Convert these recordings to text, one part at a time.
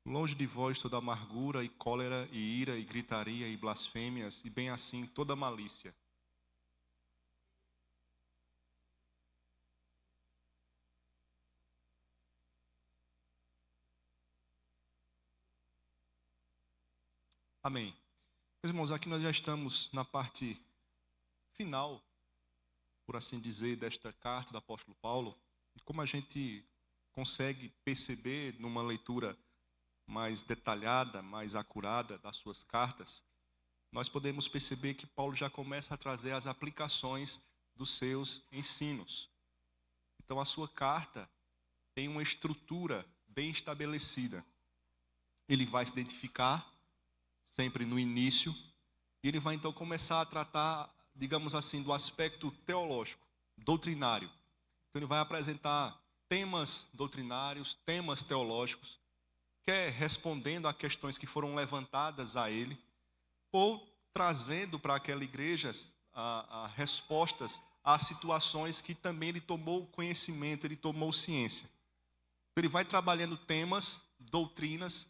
Longe de vós toda amargura e cólera e ira e gritaria e blasfêmias, e bem assim toda malícia. Amém. Meus irmãos, aqui nós já estamos na parte final, por assim dizer, desta carta do apóstolo Paulo. E como a gente consegue perceber numa leitura mais detalhada, mais acurada das suas cartas, nós podemos perceber que Paulo já começa a trazer as aplicações dos seus ensinos. Então a sua carta tem uma estrutura bem estabelecida. Ele vai se identificar sempre no início, e ele vai então começar a tratar, digamos assim, do aspecto teológico, doutrinário. Então ele vai apresentar temas doutrinários, temas teológicos, quer respondendo a questões que foram levantadas a ele, ou trazendo para aquela igreja respostas a situações que também ele tomou conhecimento, ele tomou ciência. Então ele vai trabalhando temas, doutrinas,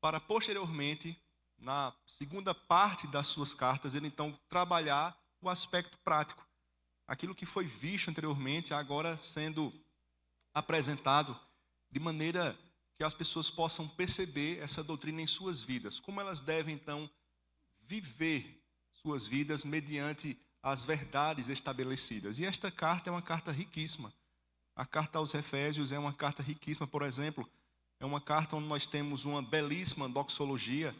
para posteriormente, na segunda parte das suas cartas, ele então trabalhar o aspecto prático. Aquilo que foi visto anteriormente, agora sendo apresentado de maneira que as pessoas possam perceber essa doutrina em suas vidas. Como elas devem, então, viver suas vidas mediante as verdades estabelecidas. E esta carta é uma carta riquíssima. A carta aos Efésios é uma carta riquíssima, por exemplo. É uma carta onde nós temos uma belíssima doxologia,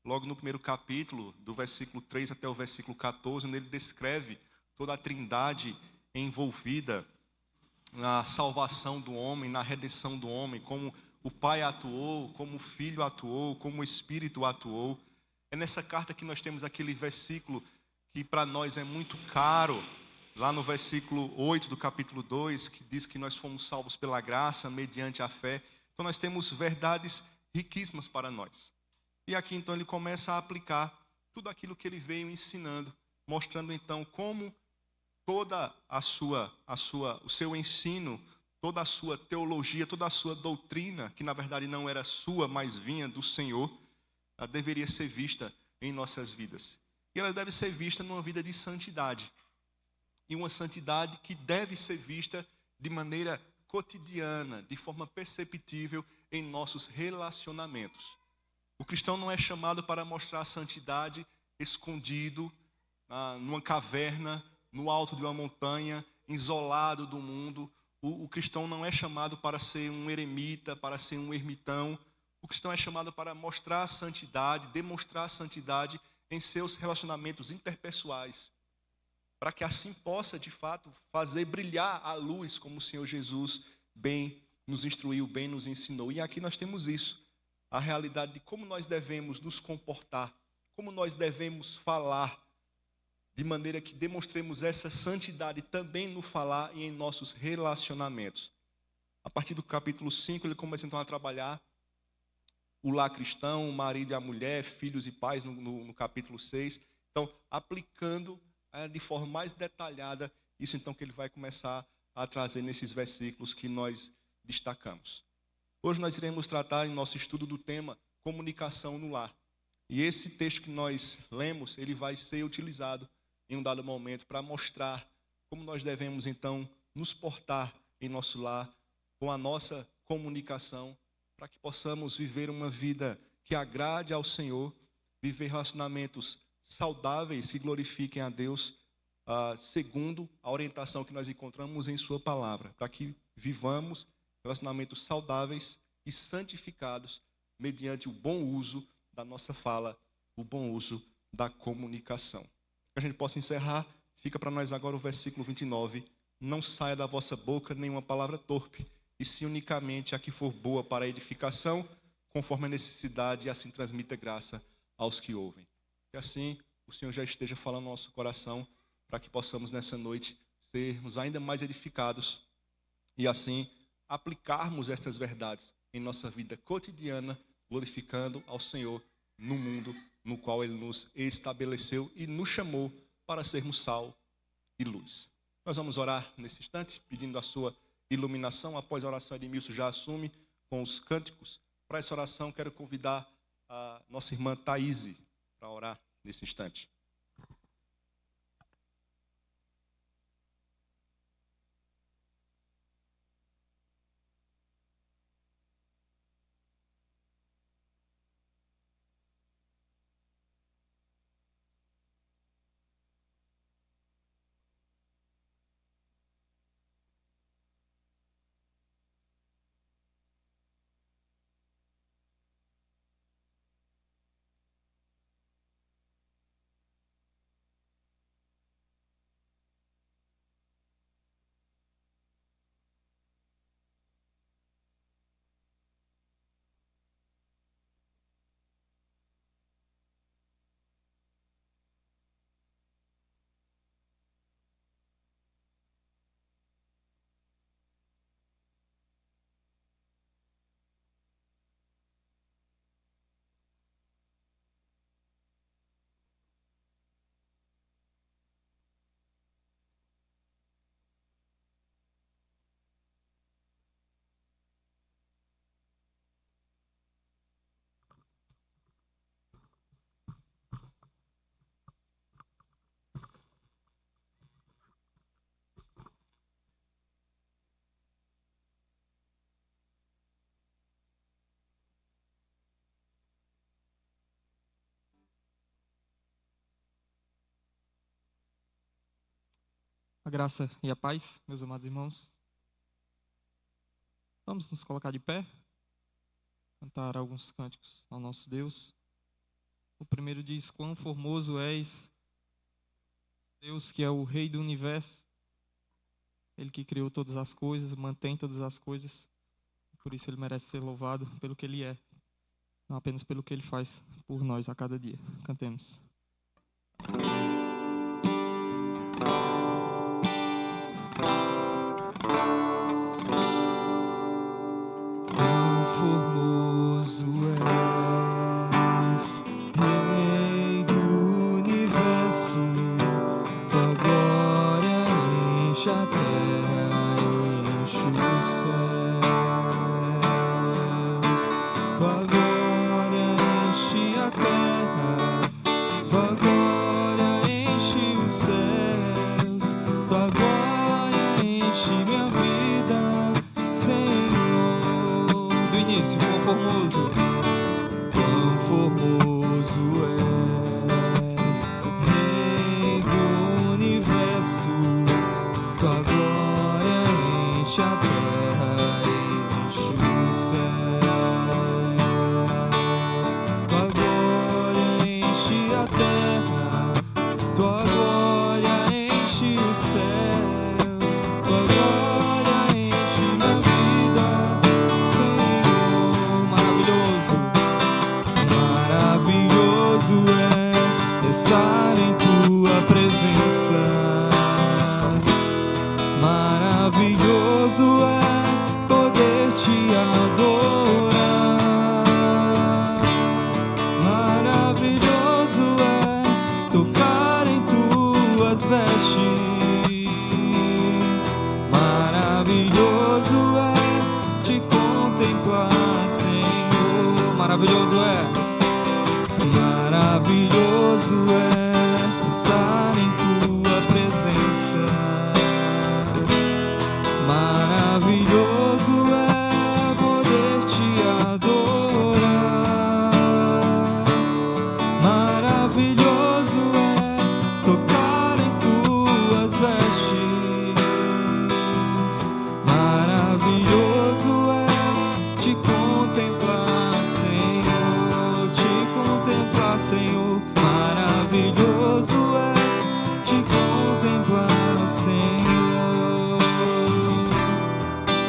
logo no primeiro capítulo, do versículo 3 até o versículo 14, onde ele descreve toda a trindade envolvida na salvação do homem, na redenção do homem, como o Pai atuou, como o Filho atuou, como o Espírito atuou. É nessa carta que nós temos aquele versículo que para nós é muito caro, lá no versículo 8 do capítulo 2, que diz que nós fomos salvos pela graça, mediante a fé. Então nós temos verdades riquíssimas para nós. E aqui então ele começa a aplicar tudo aquilo que ele veio ensinando, mostrando então como toda o seu ensino, toda a sua teologia, toda a sua doutrina, que na verdade não era sua, mas vinha do Senhor, deveria ser vista em nossas vidas. E ela deve ser vista numa vida de santidade. E uma santidade que deve ser vista de maneira cotidiana, de forma perceptível em nossos relacionamentos. O cristão não é chamado para mostrar a santidade escondido, numa caverna, no alto de uma montanha, isolado do mundo. O cristão não é chamado para ser um eremita, para ser um ermitão. O cristão é chamado para mostrar a santidade, demonstrar a santidade em seus relacionamentos interpessoais, para que assim possa, de fato, fazer brilhar a luz, como o Senhor Jesus bem nos instruiu, bem nos ensinou. E aqui nós temos isso, a realidade de como nós devemos nos comportar, como nós devemos falar, de maneira que demonstremos essa santidade também no falar e em nossos relacionamentos. A partir do capítulo 5, ele começa então a trabalhar o lar cristão, o marido e a mulher, filhos e pais, no capítulo 6. Então, aplicando de forma mais detalhada isso então que ele vai começar a trazer nesses versículos que nós destacamos. Hoje nós iremos tratar em nosso estudo do tema comunicação no lar. E esse texto que nós lemos, ele vai ser utilizado em um dado momento para mostrar como nós devemos então nos portar em nosso lar com a nossa comunicação, para que possamos viver uma vida que agrade ao Senhor, viver relacionamentos saudáveis que glorifiquem a Deus, segundo a orientação que nós encontramos em sua palavra, para que vivamos relacionamentos saudáveis e santificados mediante o bom uso da nossa fala, o bom uso da comunicação. Que a gente possa encerrar, fica para nós agora o versículo 29. Não saia da vossa boca nenhuma palavra torpe, e sim unicamente a que for boa para a edificação, conforme a necessidade, e assim transmita graça aos que ouvem. Que assim o Senhor já esteja falando no nosso coração, para que possamos nessa noite sermos ainda mais edificados e assim aplicarmos estas verdades em nossa vida cotidiana, glorificando ao Senhor no mundo no qual Ele nos estabeleceu e nos chamou para sermos sal e luz. Nós vamos orar nesse instante, pedindo a sua iluminação. Após a oração, Edmilson já assume com os cânticos, para para essa oração, quero convidar a nossa irmã Thaíse para orar nesse instante. A graça e a paz, meus amados irmãos. Vamos nos colocar de pé, cantar alguns cânticos ao nosso Deus. O primeiro diz: quão formoso és, Deus que é o Rei do Universo, Ele que criou todas as coisas, mantém todas as coisas, por isso Ele merece ser louvado pelo que Ele é, não apenas pelo que Ele faz por nós a cada dia. Cantemos. Formoso és, Rei do Universo, tua glória enche a terra, enche os céus. Tua glória enche a terra, tua glória enche os céus. Tua glória enche minha vida, Senhor. Quão formoso, quão formoso és, Rei do Universo, tua glória enche a terra, enche os céus. Tua glória enche a terra, tua glória enche os céus. Tua glória enche minha vida, maravilhoso é estar em tua presença. Maravilhoso é poder te adorar. Maravilhoso é tocar em tuas vestes. Maravilhoso é te contemplar, Senhor. Maravilhoso é. Maravilhoso é estar em tua presença. Maravilhoso é poder te adorar. Maravilhoso é tocar em tuas vestes. Maravilhoso é te contemplar, Senhor. Senhor, maravilhoso é te contemplar, Senhor.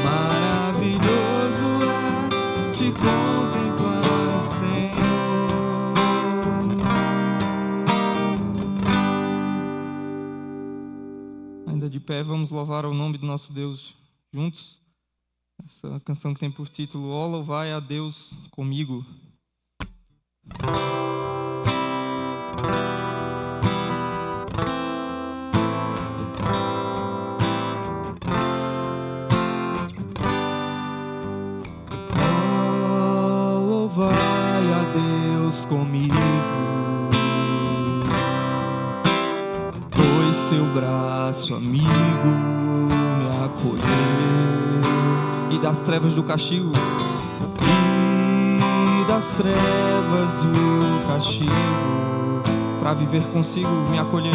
Maravilhoso é te contemplar, Senhor. Ainda de pé, vamos louvar o nome do nosso Deus juntos. Essa canção que tem por título: Ó, louvai a Deus comigo. estás comigo, pois seu braço amigo me acolheu, e das trevas do castigo, das trevas do castigo, pra viver consigo me acolheu,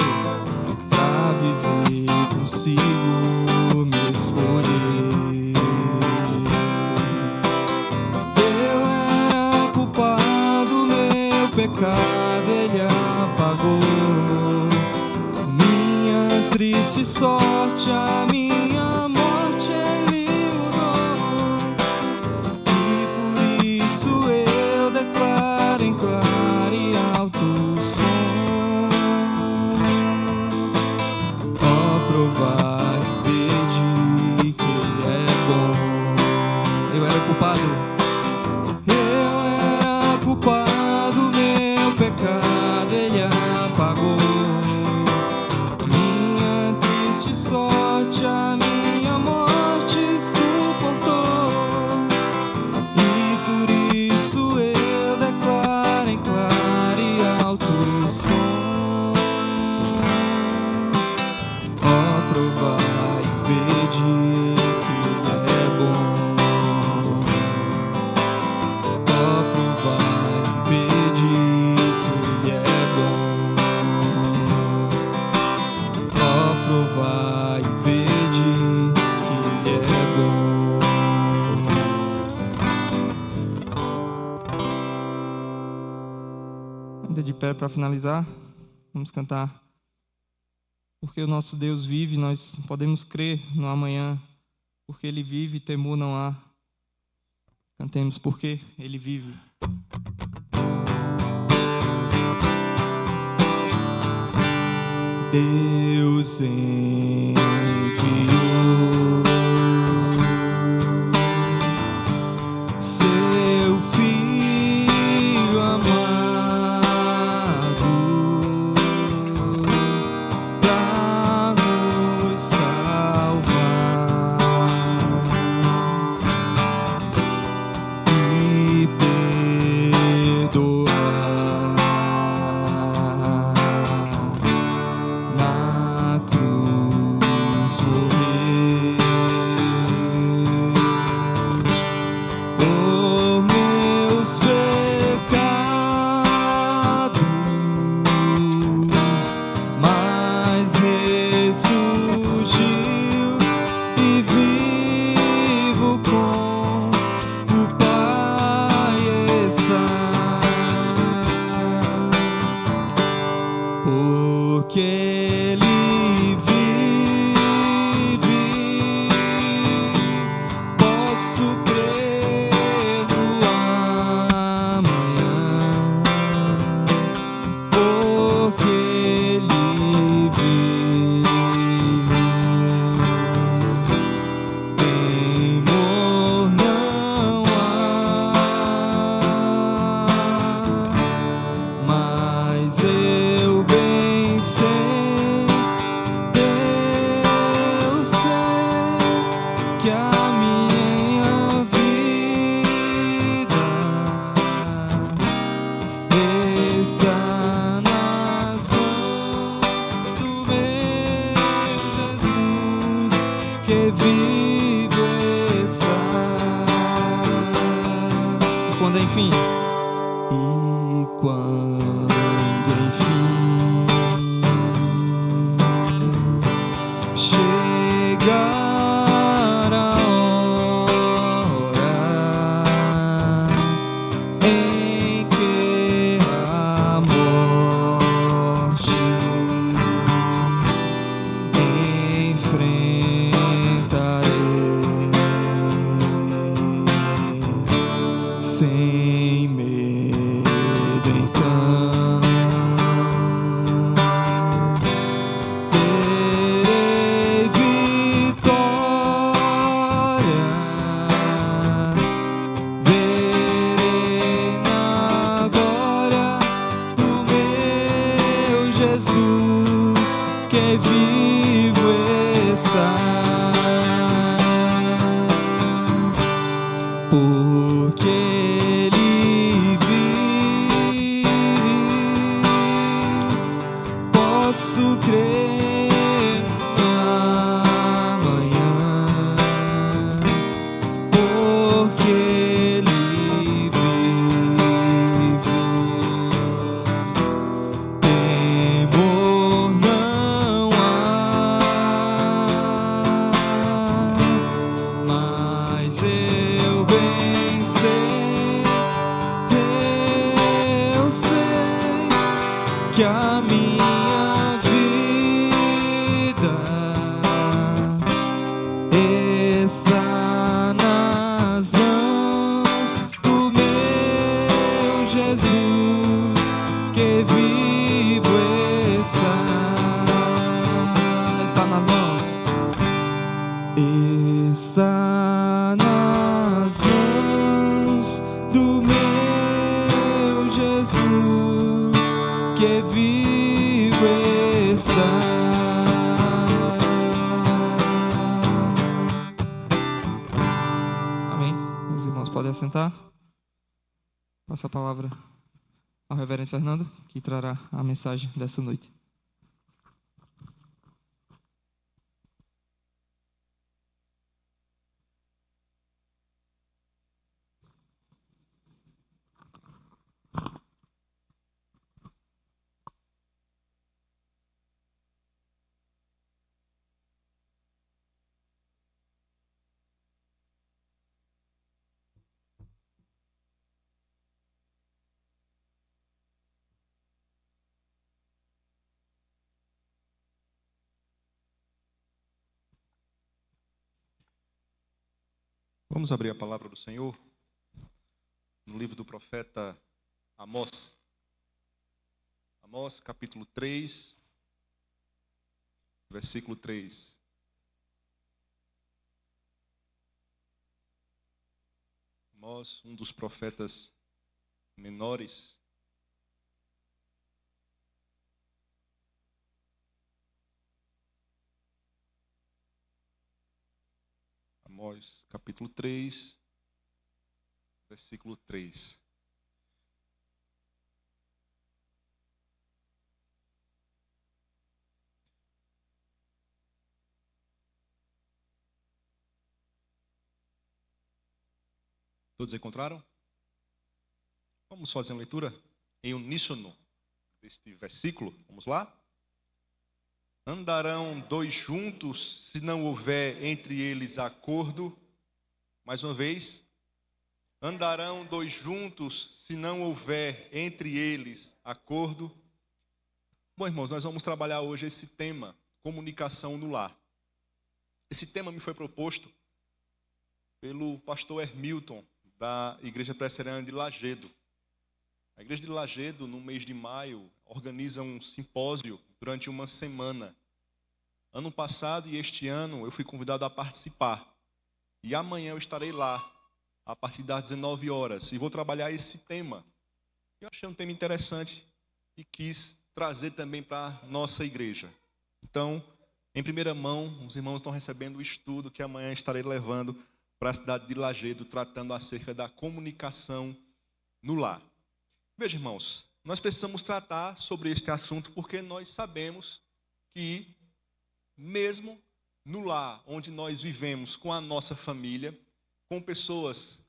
pra viver consigo me escolher. Eu era culpado, meu pecado ele apagou, minha triste sorte, a minha morte ele mudou, e por isso eu declaro em claro e alto som: ó, provai, vede que ele é bom. Eu era culpado, meu pecado ele apagou, minha triste sorte, a minha morte suportou, e por isso eu declaro em claro e alto som: ó, provai, vede que ele é bom. Ó, provai, vede que ele é bom. Ó, provai, vede que ele é bom. Ainda de pé para finalizar, vamos cantar. Porque o nosso Deus vive, nós podemos crer no amanhã. Porque Ele vive, temor não há. Cantemos porque Ele vive. Deus enviou seu Filho amado para nos salvar e perdoar. Na cruz morrer por meus pecados, mas ressurgiu e vivo com o Pai está, porque Ele vive, posso crer no amanhã, porque Ele vive. Temor não há, mas eu bem sei, eu sei que a minha vida está nas mãos do meu Jesus, que vivo está. E quando enfim chegar a hora em que a morte enfrentarei sem medo, então terei vitória, verei na glória do meu Jesus, que vivo está, porque Ele vive, nas mãos do meu Jesus, que vivo está nas mãos, está nas mãos do meu Jesus, que vivo está. Pode assentar. Passa a palavra ao reverendo Fernando, que trará a mensagem dessa noite. Vamos abrir a palavra do Senhor no livro do profeta Amós. Amós, capítulo 3, versículo 3. Amós, um dos profetas menores. Amós, capítulo 3, versículo 3. Todos encontraram? Vamos fazer uma leitura em uníssono deste versículo. Vamos lá? Andarão dois juntos se não houver entre eles acordo. Mais uma vez. Andarão dois juntos se não houver entre eles acordo. Bom, irmãos, nós vamos trabalhar hoje esse tema, comunicação no lar. Esse tema me foi proposto pelo pastor Hermilton, da Igreja Presbiteriana de Lajedo. A Igreja de Lajedo, no mês de maio, organiza um simpósio durante uma semana. Ano passado e este ano eu fui convidado a participar. E amanhã eu estarei lá, a partir das 19 horas. E vou trabalhar esse tema. Eu achei um tema interessante e quis trazer também para a nossa igreja. Então, em primeira mão, os irmãos estão recebendo o estudo que amanhã estarei levando para a cidade de Lajedo, tratando acerca da comunicação no lar. Veja, irmãos, nós precisamos tratar sobre este assunto porque nós sabemos que mesmo no lar onde nós vivemos com a nossa família, com pessoas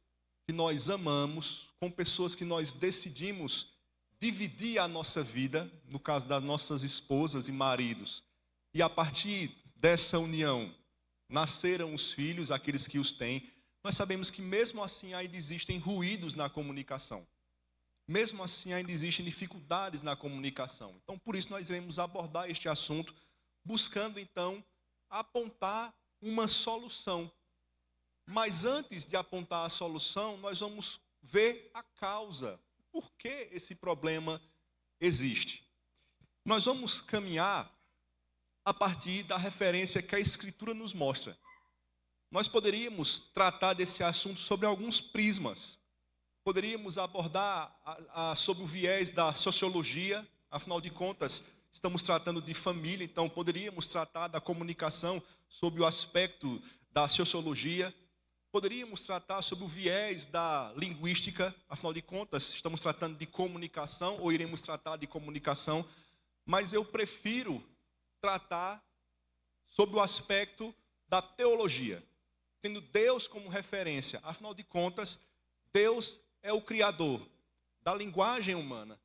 que nós amamos, com pessoas que nós decidimos dividir a nossa vida, no caso das nossas esposas e maridos, e a partir dessa união nasceram os filhos, aqueles que os têm, nós sabemos que mesmo assim ainda existem ruídos na comunicação. Mesmo assim ainda existem dificuldades na comunicação. Então, por isso nós iremos abordar este assunto, buscando então apontar uma solução. Mas antes de apontar a solução, nós vamos ver a causa. Por que esse problema existe? Nós vamos caminhar a partir da referência que a Escritura nos mostra. Nós poderíamos tratar desse assunto sobre alguns prismas. Poderíamos abordar sobre o viés da sociologia, afinal de contas, estamos tratando de família, então poderíamos tratar da comunicação sob o aspecto da sociologia. Poderíamos tratar sobre o viés da linguística, afinal de contas, estamos tratando de comunicação ou iremos tratar de comunicação, mas eu prefiro tratar sobre o aspecto da teologia, tendo Deus como referência. Afinal de contas, Deus é o criador da linguagem humana.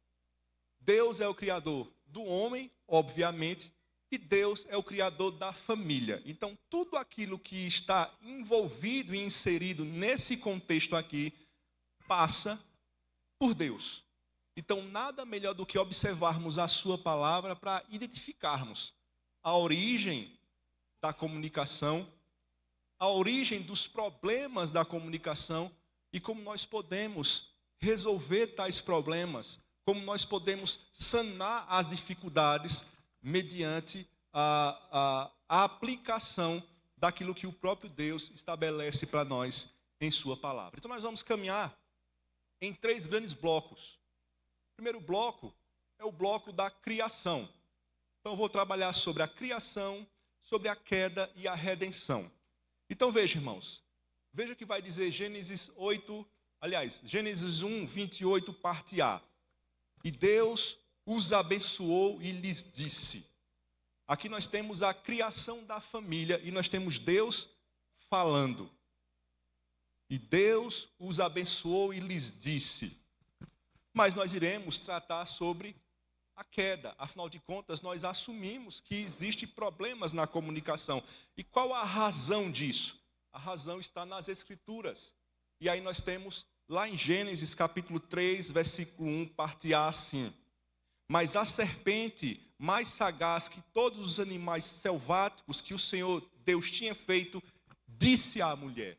Deus é o criador do homem, obviamente, e Deus é o criador da família. Então, tudo aquilo que está envolvido e inserido nesse contexto aqui, passa por Deus. Então, nada melhor do que observarmos a sua palavra para identificarmos a origem da comunicação a origem dos problemas da comunicação e como nós podemos resolver tais problemas, como nós podemos sanar as dificuldades mediante a aplicação daquilo que o próprio Deus estabelece para nós em sua palavra. Então nós vamos caminhar em 3 grandes blocos. O primeiro bloco é o bloco da criação. Então eu vou trabalhar sobre a criação, sobre a queda e a redenção. Então veja, irmãos, veja o que vai dizer Gênesis 1, 28, parte A. E Deus os abençoou e lhes disse. Aqui nós temos a criação da família e nós temos Deus falando. E Deus os abençoou e lhes disse. Mas nós iremos tratar sobre a queda. Afinal de contas, nós assumimos que existem problemas na comunicação. E qual a razão disso? A razão está nas Escrituras. E aí nós temos lá em Gênesis capítulo 3, versículo 1, parte A, assim. Mas a serpente, mais sagaz que todos os animais selváticos que o Senhor Deus tinha feito, disse à mulher.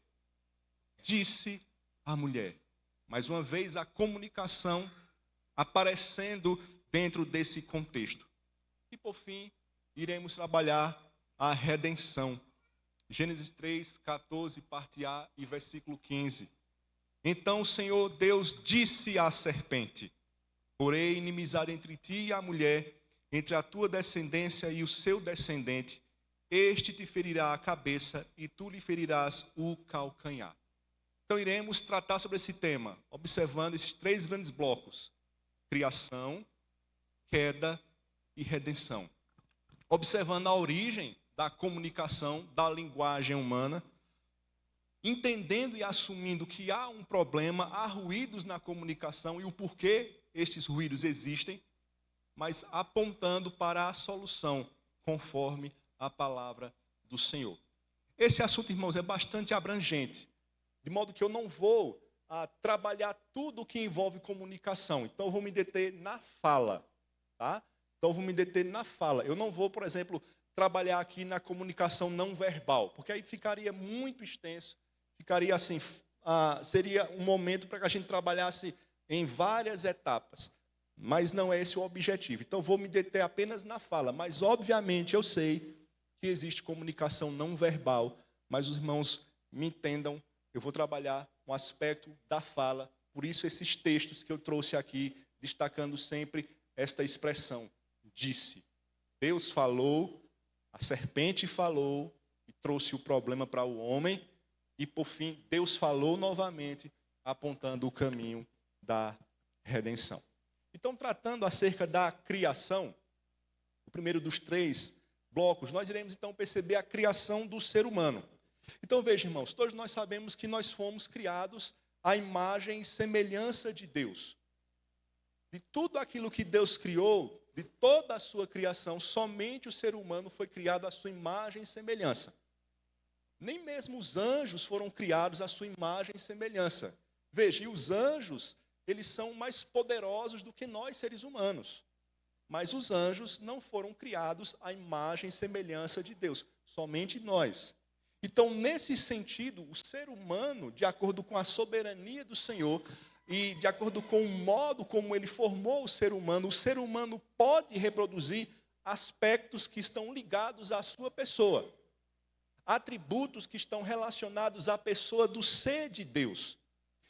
Disse à mulher. Mais uma vez a comunicação aparecendo dentro desse contexto. E por fim, iremos trabalhar a redenção. Gênesis 3, 14, parte A e versículo 15. Então o Senhor Deus disse à serpente: porém inimizade entre ti e a mulher, entre a tua descendência e o seu descendente, este te ferirá a cabeça e tu lhe ferirás o calcanhar. Então iremos tratar sobre esse tema, observando esses 3 grandes blocos: criação, queda e redenção. Observando a origem da comunicação, da linguagem humana, entendendo e assumindo que há um problema, há ruídos na comunicação e o porquê estes ruídos existem, mas apontando para a solução, conforme a palavra do Senhor. Esse assunto, irmãos, é bastante abrangente, de modo que eu não vou trabalhar tudo o que envolve comunicação. Então, eu vou me deter na fala, tá? Então, eu vou me deter na fala. Eu não vou, por exemplo, trabalhar aqui na comunicação não verbal, porque aí ficaria muito extenso, ficaria assim, seria um momento para que a gente trabalhasse em várias etapas, mas não é esse o objetivo. Então, eu vou me deter apenas na fala, mas, obviamente, eu sei que existe comunicação não verbal, mas os irmãos me entendam. Eu vou trabalhar um aspecto da fala, por isso esses textos que eu trouxe aqui, destacando sempre esta expressão, disse. Deus falou, a serpente falou e trouxe o problema para o homem, e por fim, Deus falou novamente, apontando o caminho da redenção. Então, tratando acerca da criação, o primeiro dos 3 blocos, nós iremos então perceber a criação do ser humano. Então veja, irmãos, todos nós sabemos que nós fomos criados à imagem e semelhança de Deus. De tudo aquilo que Deus criou, de toda a sua criação, somente o ser humano foi criado à sua imagem e semelhança. Nem mesmo os anjos foram criados à sua imagem e semelhança. Veja, e os anjos, eles são mais poderosos do que nós, seres humanos. Mas os anjos não foram criados à imagem e semelhança de Deus, somente nós. Então, nesse sentido, o ser humano, de acordo com a soberania do Senhor e de acordo com o modo como ele formou o ser humano pode reproduzir aspectos que estão ligados à sua pessoa, atributos que estão relacionados à pessoa do ser de Deus.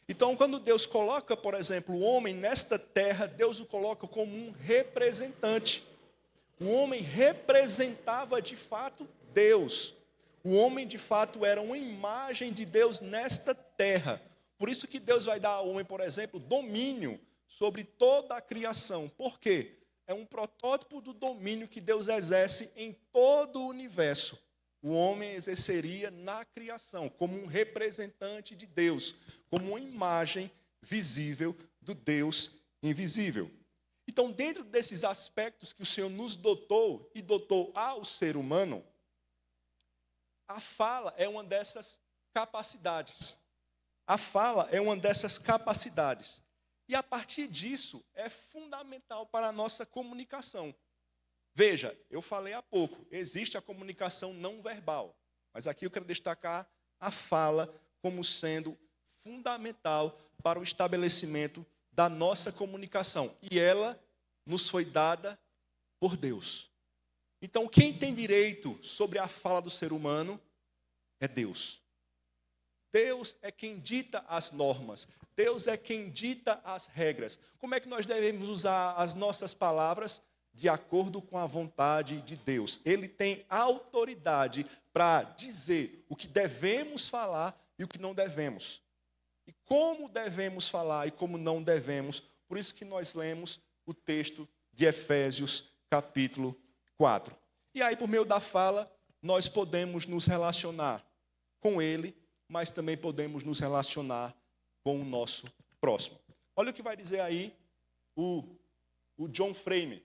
Então, quando Deus coloca, por exemplo, o homem nesta terra, Deus o coloca como um representante. O homem representava de fato Deus. O homem, de fato, era uma imagem de Deus nesta terra. Por isso que Deus vai dar ao homem, por exemplo, domínio sobre toda a criação. Por quê? É um protótipo do domínio que Deus exerce em todo o universo. O homem exerceria na criação, como um representante de Deus, como uma imagem visível do Deus invisível. Então, dentro desses aspectos que o Senhor nos dotou e dotou ao ser humano, a fala é uma dessas capacidades. A fala é uma dessas capacidades. E a partir disso, é fundamental para a nossa comunicação. Veja, eu falei há pouco, existe a comunicação não verbal. Mas aqui eu quero destacar a fala como sendo fundamental para o estabelecimento da nossa comunicação. E ela nos foi dada por Deus. Então, quem tem direito sobre a fala do ser humano é Deus. Deus é quem dita as normas. Deus é quem dita as regras. Como é que nós devemos usar as nossas palavras? De acordo com a vontade de Deus. Ele tem autoridade para dizer o que devemos falar e o que não devemos. E como devemos falar e como não devemos. Por isso que nós lemos o texto de Efésios, capítulo 4. E aí, por meio da fala, nós podemos nos relacionar com Ele, mas também podemos nos relacionar com o nosso próximo. Olha o que vai dizer aí o John Frame.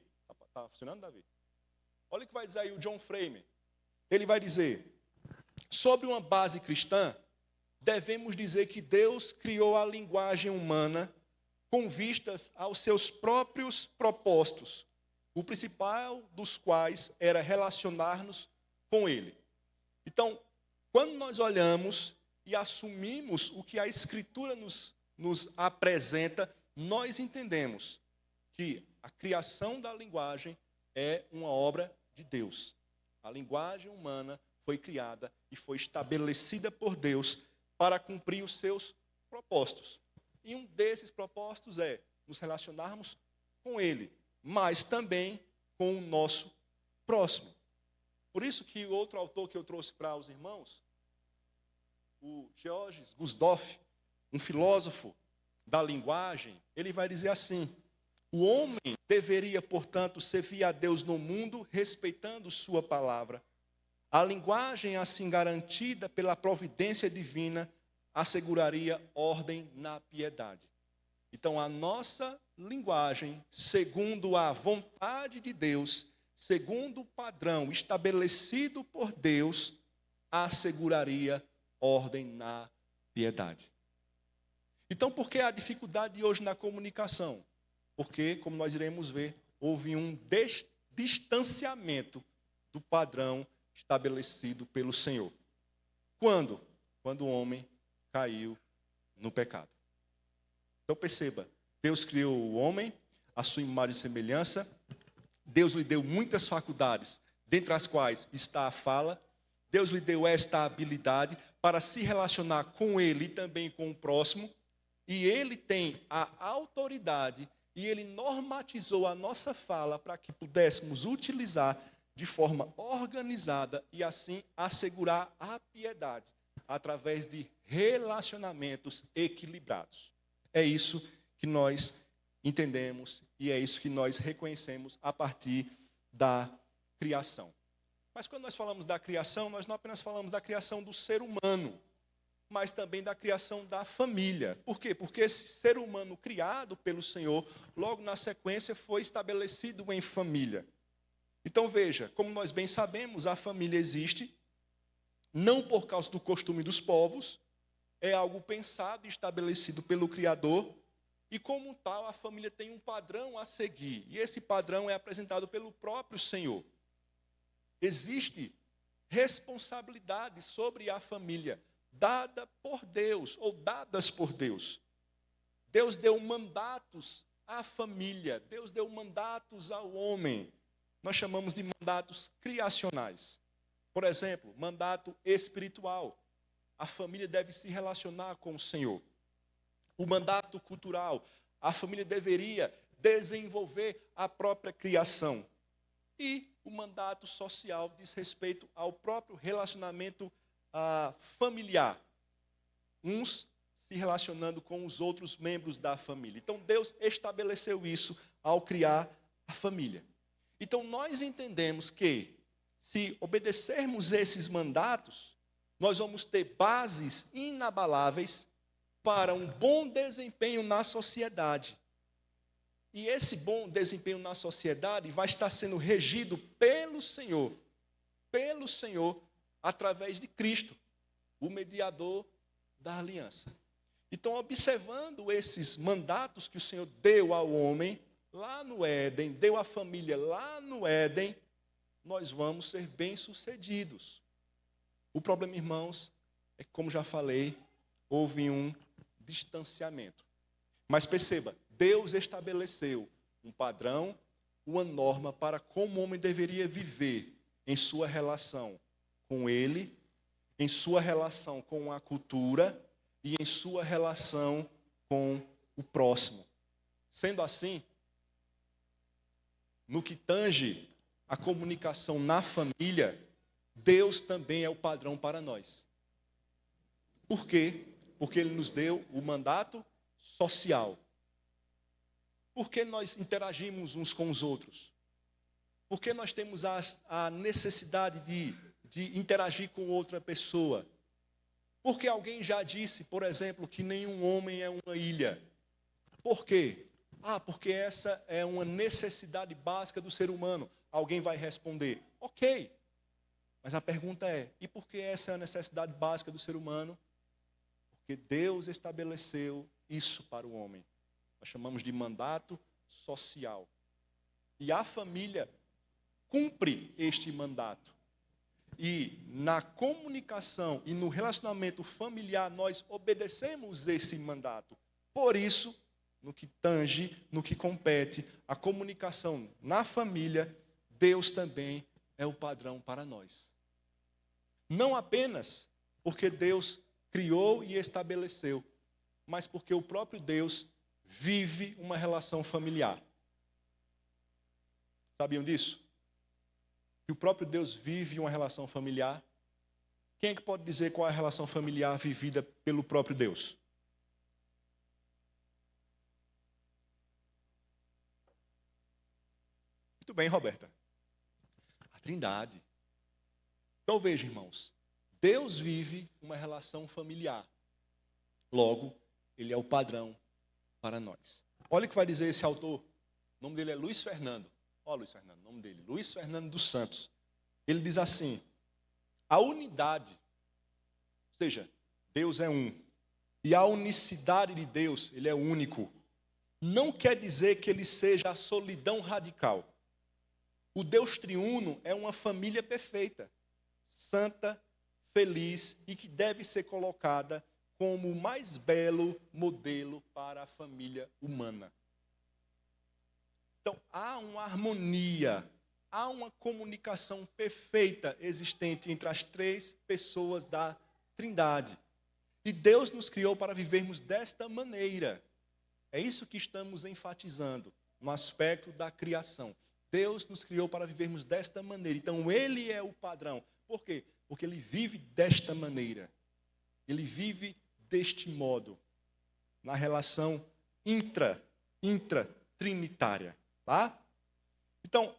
Está funcionando, Davi? Olha o que vai dizer aí o John Frame. Ele vai dizer, sobre uma base cristã, devemos dizer que Deus criou a linguagem humana com vistas aos seus próprios propósitos, o principal dos quais era relacionar-nos com Ele. Então, quando nós olhamos e assumimos o que a Escritura nos apresenta, nós entendemos que a criação da linguagem é uma obra de Deus. A linguagem humana foi criada e foi estabelecida por Deus para cumprir os seus propósitos. E um desses propósitos é nos relacionarmos com Ele, mas também com o nosso próximo. Por isso que o outro autor que eu trouxe para os irmãos, o Georges Gusdorff, um filósofo da linguagem, ele vai dizer assim: o homem deveria, portanto, servir a Deus no mundo, respeitando sua palavra. A linguagem, assim garantida pela providência divina, asseguraria ordem na piedade. Então, a nossa linguagem, segundo a vontade de Deus, segundo o padrão estabelecido por Deus, asseguraria ordem na piedade. Então, por que a dificuldade hoje na comunicação? Porque, como nós iremos ver, houve um distanciamento do padrão estabelecido pelo Senhor. Quando? Quando o homem caiu no pecado. Então perceba, Deus criou o homem, a sua imagem e semelhança. Deus lhe deu muitas faculdades, dentre as quais está a fala. Deus lhe deu esta habilidade para se relacionar com ele e também com o próximo. E ele tem a autoridade e ele normatizou a nossa fala para que pudéssemos utilizar de forma organizada e assim assegurar a piedade através de relacionamentos equilibrados. É isso que nós entendemos e é isso que nós reconhecemos a partir da criação. Mas quando nós falamos da criação, nós não apenas falamos da criação do ser humano, mas também da criação da família. Por quê? Porque esse ser humano criado pelo Senhor, logo na sequência, foi estabelecido em família. Então veja, como nós bem sabemos, a família existe, não por causa do costume dos povos, é algo pensado e estabelecido pelo Criador, e como tal, a família tem um padrão a seguir, e esse padrão é apresentado pelo próprio Senhor. Existe responsabilidade sobre a família, dada por Deus, ou dadas por Deus. Deus deu mandatos à família, Deus deu mandatos ao homem. Nós chamamos de mandatos criacionais. Por exemplo, mandato espiritual. A família deve se relacionar com o Senhor. O mandato cultural. A família deveria desenvolver a própria criação. E o mandato social diz respeito ao próprio relacionamento familiar. Uns se relacionando com os outros membros da família. Então, Deus estabeleceu isso ao criar a família. Então, nós entendemos que, se obedecermos esses mandatos, nós vamos ter bases inabaláveis para um bom desempenho na sociedade. E esse bom desempenho na sociedade vai estar sendo regido pelo Senhor, através de Cristo, o mediador da aliança. Então, observando esses mandatos que o Senhor deu ao homem, lá no Éden, deu à família lá no Éden, nós vamos ser bem-sucedidos. O problema, irmãos, é que, como já falei, houve um distanciamento. Mas perceba, Deus estabeleceu um padrão, uma norma para como o homem deveria viver em sua relação com ele, em sua relação com a cultura e em sua relação com o próximo. Sendo assim, no que tange a comunicação na família, Deus também é o padrão para nós. Por quê? Porque Ele nos deu o mandato social. Por que nós interagimos uns com os outros? Por que nós temos a necessidade de interagir com outra pessoa? Porque alguém já disse, por exemplo, que nenhum homem é uma ilha. Por quê? Porque essa é uma necessidade básica do ser humano. Alguém vai responder, ok. Mas a pergunta é, e por que essa é a necessidade básica do ser humano? Porque Deus estabeleceu isso para o homem. Nós chamamos de mandato social. E a família cumpre este mandato. E na comunicação e no relacionamento familiar, nós obedecemos esse mandato. Por isso, no que tange, no que compete, a comunicação na família, Deus também é o padrão para nós. Não apenas porque Deus criou e estabeleceu, mas porque o próprio Deus vive uma relação familiar. Sabiam disso? Que o próprio Deus vive uma relação familiar. Quem é que pode dizer qual é a relação familiar vivida pelo próprio Deus? Muito bem, Roberta. A Trindade. Então veja, irmãos, Deus vive uma relação familiar. Logo, Ele é o padrão para nós. Olha o que vai dizer esse autor. O nome dele é Luiz Fernando. Olha Luiz Fernando, o nome dele. Luiz Fernando dos Santos. Ele diz assim, a unidade, ou seja, Deus é um. E a unicidade de Deus, Ele é único. Não quer dizer que Ele seja a solidão radical. O Deus triuno é uma família perfeita, santa, feliz e que deve ser colocada como o mais belo modelo para a família humana. Então, há uma harmonia, há uma comunicação perfeita existente entre as três pessoas da Trindade. E Deus nos criou para vivermos desta maneira. É isso que estamos enfatizando no aspecto da criação. Deus nos criou para vivermos desta maneira. Então, Ele é o padrão. Por quê? Porque Ele vive desta maneira. Ele vive deste modo. Na relação intratrinitária. Tá? Então,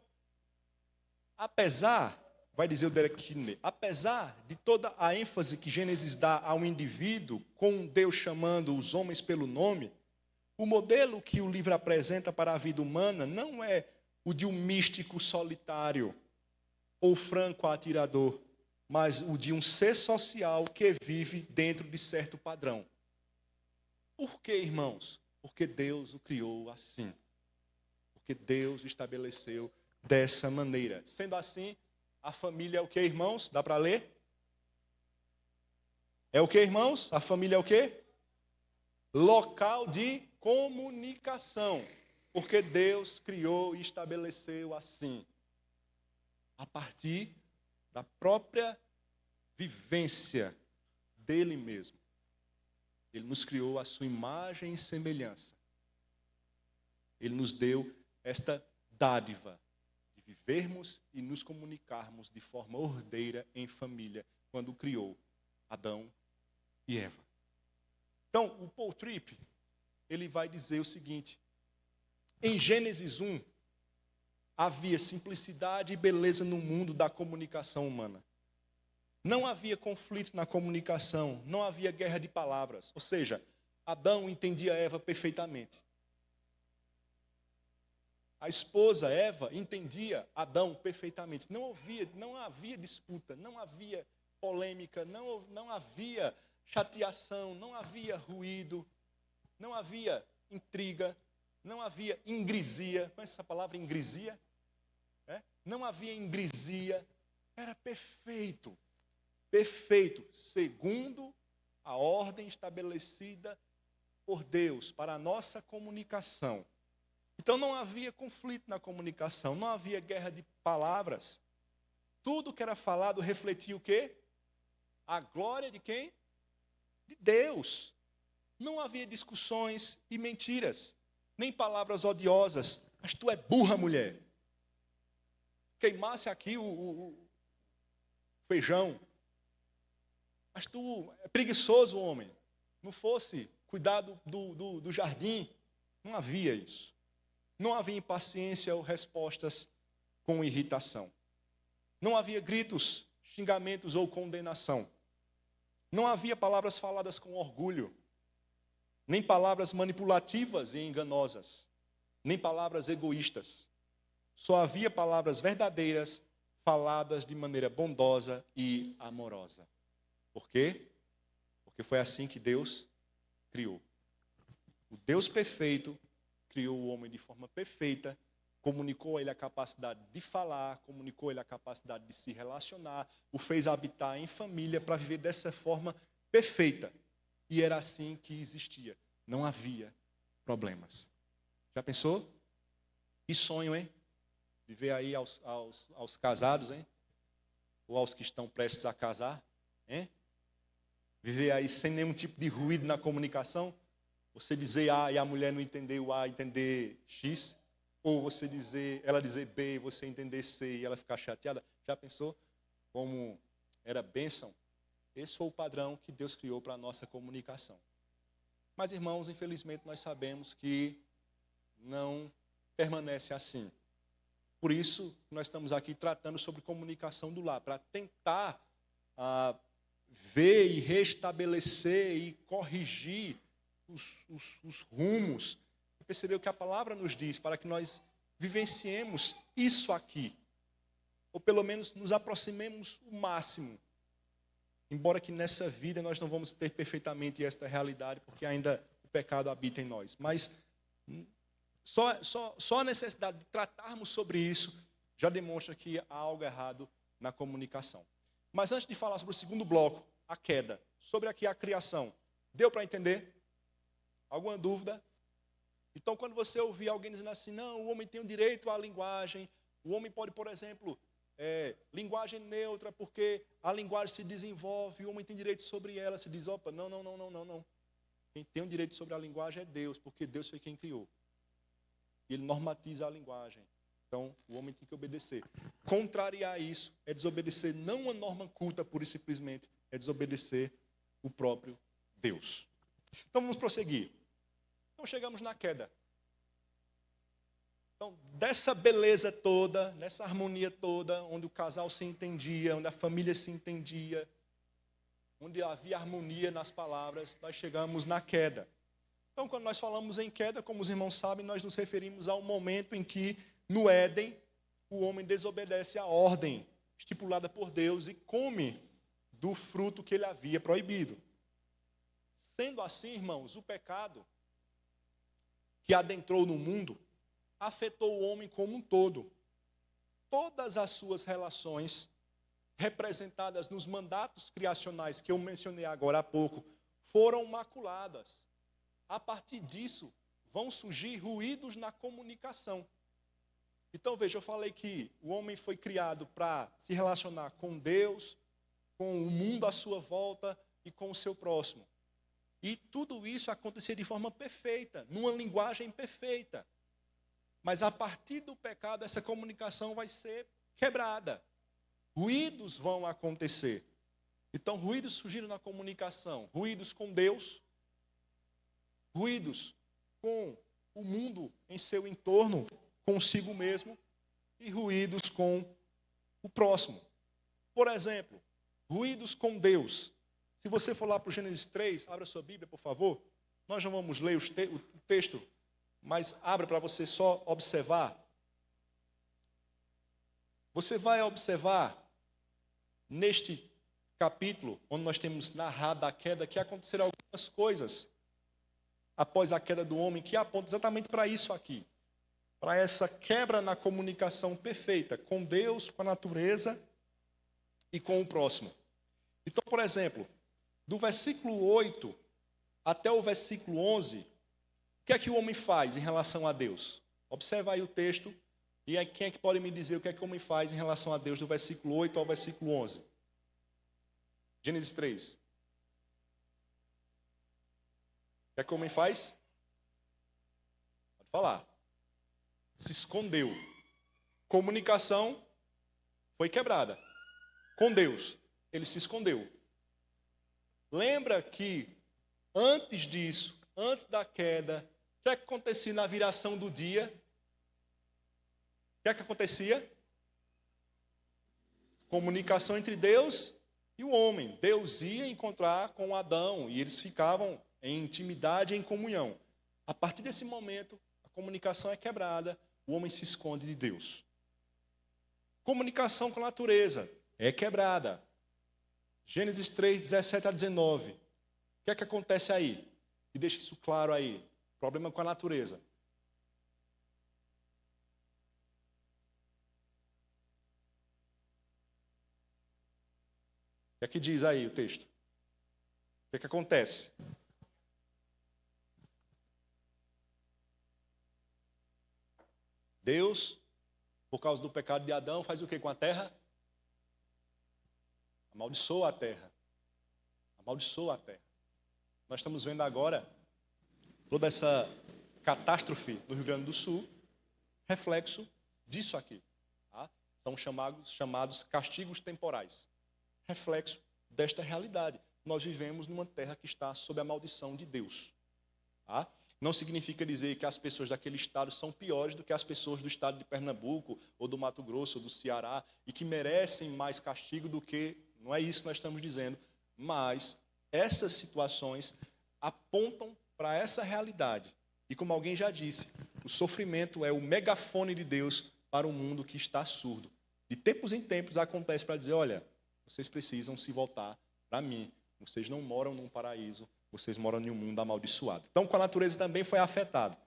apesar, vai dizer o Derek Kidney, apesar de toda a ênfase que Gênesis dá ao indivíduo, com Deus chamando os homens pelo nome, o modelo que o livro apresenta para a vida humana não é o de um místico solitário ou franco atirador, mas o de um ser social que vive dentro de certo padrão. Por quê, irmãos? Porque Deus o criou assim. Porque Deus estabeleceu dessa maneira. Sendo assim, a família é o que, irmãos? Dá para ler? É o que, irmãos? A família é o que? Local de comunicação. Porque Deus criou e estabeleceu assim. A partir da própria vivência dele mesmo. Ele nos criou a sua imagem e semelhança. Ele nos deu esta dádiva de vivermos e nos comunicarmos de forma ordeira em família, quando criou Adão e Eva. Então, o Paul Tripp, ele vai dizer o seguinte, em Gênesis 1, havia simplicidade e beleza no mundo da comunicação humana. Não havia conflito na comunicação, não havia guerra de palavras, ou seja, Adão entendia Eva perfeitamente. A esposa Eva entendia Adão perfeitamente. Não havia disputa, não havia polêmica, não havia chateação, não havia ruído, não havia intriga, não havia ingresia. Conhece essa palavra ingresia? Não havia ingresia. Era perfeito. Perfeito, segundo a ordem estabelecida por Deus para a nossa comunicação. Então não havia conflito na comunicação, não havia guerra de palavras. Tudo que era falado refletia o quê? A glória de quem? De Deus. Não havia discussões e mentiras, nem palavras odiosas. Mas tu é burra, mulher. Queimasse aqui o feijão. Mas tu é preguiçoso, homem. Não fosse cuidar do jardim. Não havia isso. Não havia impaciência ou respostas com irritação. Não havia gritos, xingamentos ou condenação. Não havia palavras faladas com orgulho, nem palavras manipulativas e enganosas, nem palavras egoístas. Só havia palavras verdadeiras, faladas de maneira bondosa e amorosa. Por quê? Porque foi assim que Deus criou. O Deus perfeito criou o homem de forma perfeita, comunicou a ele a capacidade de falar, comunicou a ele a capacidade de se relacionar, o fez habitar em família para viver dessa forma perfeita. E era assim que existia. Não havia problemas. Já pensou? Que sonho, hein? Viver aí aos casados, hein? Ou aos que estão prestes a casar, hein? Viver aí sem nenhum tipo de ruído na comunicação. Você dizer A e a mulher não entender o A, entender X. Ou você ela dizer B e você entender C e ela ficar chateada. Já pensou como era bênção? Esse foi o padrão que Deus criou para a nossa comunicação. Mas, irmãos, infelizmente nós sabemos que não permanece assim. Por isso, nós estamos aqui tratando sobre comunicação do lar, para tentar ver e restabelecer e corrigir os rumos, e perceber o que a palavra nos diz, para que nós vivenciemos isso aqui, ou pelo menos nos aproximemos o máximo, embora que nessa vida nós não vamos ter perfeitamente esta realidade, porque ainda o pecado habita em nós, mas só a necessidade de tratarmos sobre isso já demonstra que há algo errado na comunicação. Mas antes de falar sobre o segundo bloco, a queda, sobre aqui a criação, deu para entender? Alguma dúvida? Então, quando você ouvir alguém dizendo assim, não, o homem tem o direito à linguagem, o homem pode, por exemplo, linguagem neutra, porque a linguagem se desenvolve, o homem tem direito sobre ela, se diz, opa, não. Quem tem o direito sobre a linguagem é Deus, porque Deus foi quem criou. E Ele normatiza a linguagem. Então, o homem tem que obedecer. Contrariar isso é desobedecer não uma norma culta, pura e simplesmente, é desobedecer o próprio Deus. Então, vamos prosseguir. Então, chegamos na queda. Então, dessa beleza toda, nessa harmonia toda, onde o casal se entendia, onde a família se entendia, onde havia harmonia nas palavras, nós chegamos na queda. Então, quando nós falamos em queda, como os irmãos sabem, nós nos referimos ao momento em que, no Éden, o homem desobedece à ordem estipulada por Deus e come do fruto que ele havia proibido. Sendo assim, irmãos, o pecado que adentrou no mundo afetou o homem como um todo. Todas as suas relações, representadas nos mandatos criacionais que eu mencionei agora há pouco, foram maculadas. A partir disso, vão surgir ruídos na comunicação. Então, veja, eu falei que o homem foi criado para se relacionar com Deus, com o mundo à sua volta e com o seu próximo. E tudo isso acontecia de forma perfeita, numa linguagem perfeita. Mas a partir do pecado, essa comunicação vai ser quebrada. Ruídos vão acontecer. Então, ruídos surgiram na comunicação. Ruídos com Deus, ruídos com o mundo em seu entorno, consigo mesmo, e ruídos com o próximo. Por exemplo, ruídos com Deus. Se você for lá para o Gênesis 3, abra sua Bíblia, por favor. Nós não vamos ler o texto, mas abra para você só observar. Você vai observar, neste capítulo, onde nós temos narrado a queda, que aconteceram algumas coisas após a queda do homem, que aponta exatamente para isso aqui. Para essa quebra na comunicação perfeita com Deus, com a natureza e com o próximo. Então, por exemplo, do versículo 8 até o versículo 11, o que é que o homem faz em relação a Deus? Observa aí o texto, e aí quem é que pode me dizer o que é que o homem faz em relação a Deus do versículo 8 ao versículo 11? Gênesis 3. O que é que o homem faz? Pode falar. Se escondeu. Comunicação foi quebrada. Com Deus, ele se escondeu. Lembra que antes disso, antes da queda, o que é que acontecia na viração do dia? O que é que acontecia? Comunicação entre Deus e o homem. Deus ia encontrar com Adão e eles ficavam em intimidade e em comunhão. A partir desse momento, a comunicação é quebrada, o homem se esconde de Deus. Comunicação com a natureza é quebrada. Gênesis 3, 17 a 19. O que é que acontece aí? E deixa isso claro aí. Problema com a natureza. O que é que diz aí o texto? O que é que acontece? Deus, por causa do pecado de Adão, faz o que com a terra? Amaldiçoa a terra. Amaldiçoa a terra. Nós estamos vendo agora toda essa catástrofe do Rio Grande do Sul, reflexo disso aqui. Tá? São chamados castigos temporais. Reflexo desta realidade. Nós vivemos numa terra que está sob a maldição de Deus. Tá? Não significa dizer que as pessoas daquele estado são piores do que as pessoas do estado de Pernambuco, ou do Mato Grosso, ou do Ceará, e que merecem mais castigo do que... Não é isso que nós estamos dizendo, mas essas situações apontam para essa realidade. E como alguém já disse, o sofrimento é o megafone de Deus para um mundo que está surdo. De tempos em tempos acontece para dizer, olha, vocês precisam se voltar para mim. Vocês não moram num paraíso, vocês moram em um mundo amaldiçoado. Então, com a natureza também foi afetado.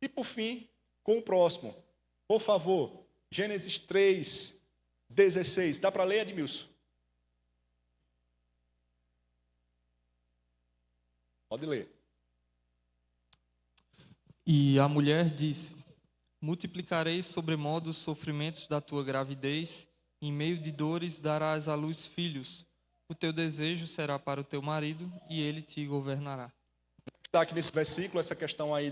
E, por fim, com o próximo. Por favor, Gênesis 3, 16. Dá para ler, Edmilson? Pode ler. E a mulher disse: multiplicarei sobremodo os sofrimentos da tua gravidez, em meio de dores darás à luz filhos. O teu desejo será para o teu marido, e ele te governará. Está aqui nesse versículo essa questão aí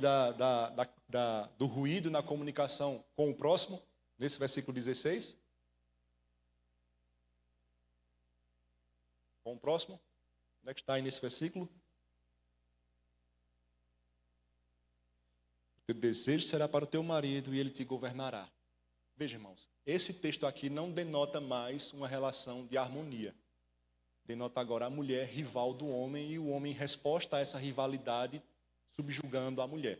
do ruído na comunicação com o próximo, nesse versículo 16. Com o próximo. Onde é que está aí nesse versículo? O teu desejo será para o teu marido e ele te governará. Veja, irmãos, esse texto aqui não denota mais uma relação de harmonia. Denota agora a mulher rival do homem e o homem em resposta a essa rivalidade subjugando a mulher.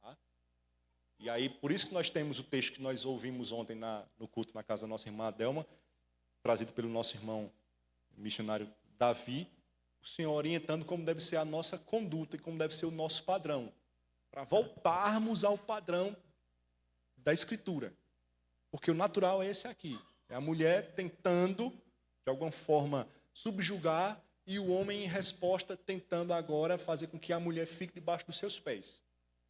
Tá? E aí, por isso que nós temos o texto que nós ouvimos ontem no culto na casa da nossa irmã Adelma, trazido pelo nosso irmão missionário Davi, o Senhor orientando como deve ser a nossa conduta e como deve ser o nosso padrão, para voltarmos ao padrão da Escritura. Porque o natural é esse aqui, é a mulher tentando, de alguma forma, subjugar e o homem, em resposta, tentando agora fazer com que a mulher fique debaixo dos seus pés.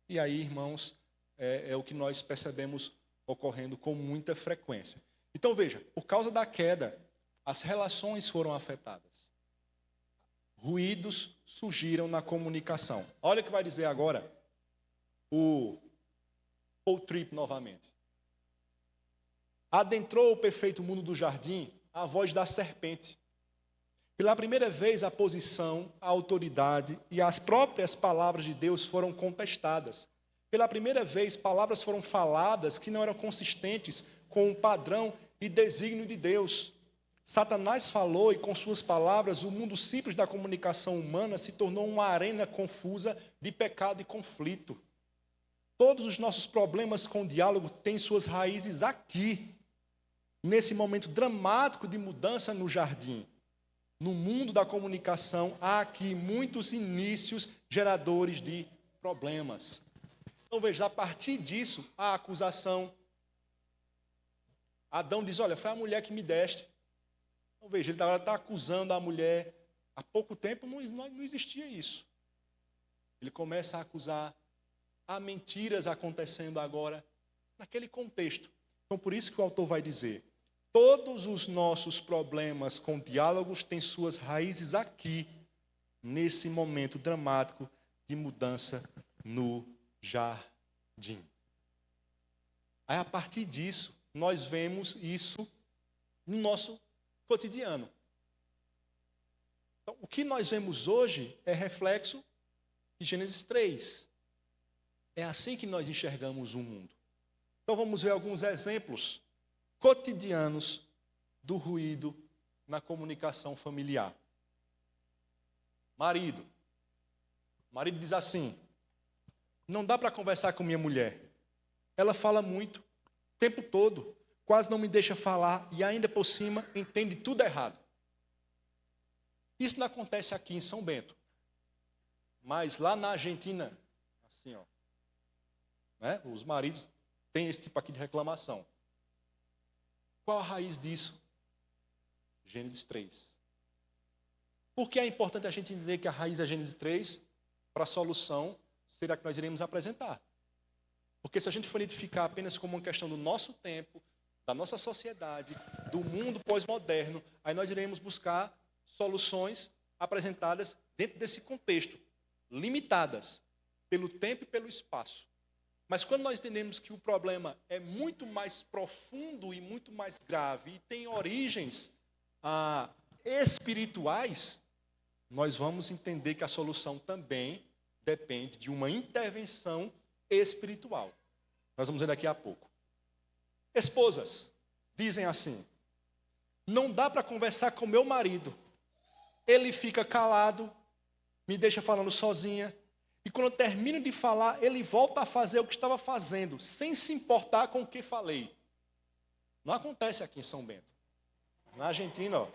E aí, irmãos, é o que nós percebemos ocorrendo com muita frequência. Então, veja, por causa da queda, as relações foram afetadas. Ruídos surgiram na comunicação. Olha o que vai dizer agora o Paul Tripp novamente. Adentrou o perfeito mundo do jardim a voz da serpente. Pela primeira vez, a posição, a autoridade e as próprias palavras de Deus foram contestadas. Pela primeira vez, palavras foram faladas que não eram consistentes com o padrão e desígnio de Deus. Satanás falou e, com suas palavras, o mundo simples da comunicação humana se tornou uma arena confusa de pecado e conflito. Todos os nossos problemas com o diálogo têm suas raízes aqui, nesse momento dramático de mudança no jardim. No mundo da comunicação, há aqui muitos inícios geradores de problemas. Então, veja, a partir disso, a acusação. Adão diz, olha, foi a mulher que me deste. Então, veja, ele agora está acusando a mulher, Há pouco tempo não existia isso. Ele começa a acusar, há mentiras acontecendo agora, naquele contexto. Então, por isso que o autor vai dizer, todos os nossos problemas com diálogos têm suas raízes aqui, nesse momento dramático de mudança no jardim. Aí, a partir disso, nós vemos isso no nosso cotidiano. Então, o que nós vemos hoje é reflexo de Gênesis 3. É assim que nós enxergamos o mundo. Então, vamos ver alguns exemplos cotidianos do ruído na comunicação familiar. Marido. O marido diz assim, não dá para conversar com minha mulher. Ela fala muito, o tempo todo, quase não me deixa falar e ainda por cima entende tudo errado. Isso não acontece aqui em São Bento. Mas lá na Argentina, assim, ó, né, os maridos têm esse tipo aqui de reclamação. Qual a raiz disso? Gênesis 3. Por que é importante a gente entender que a raiz é Gênesis 3? Para a solução será que nós iremos apresentar. Porque se a gente for identificar apenas como uma questão do nosso tempo, da nossa sociedade, do mundo pós-moderno, aí nós iremos buscar soluções apresentadas dentro desse contexto, limitadas pelo tempo e pelo espaço. Mas quando nós entendemos que o problema é muito mais profundo e muito mais grave e tem origens espirituais, nós vamos entender que a solução também depende de uma intervenção espiritual. Nós vamos ver daqui a pouco. Esposas dizem assim, não dá para conversar com meu marido. Ele fica calado, me deixa falando sozinha, e quando eu termino de falar, ele volta a fazer o que estava fazendo, sem se importar com o que falei. Não acontece aqui em São Bento. Na Argentina, ó.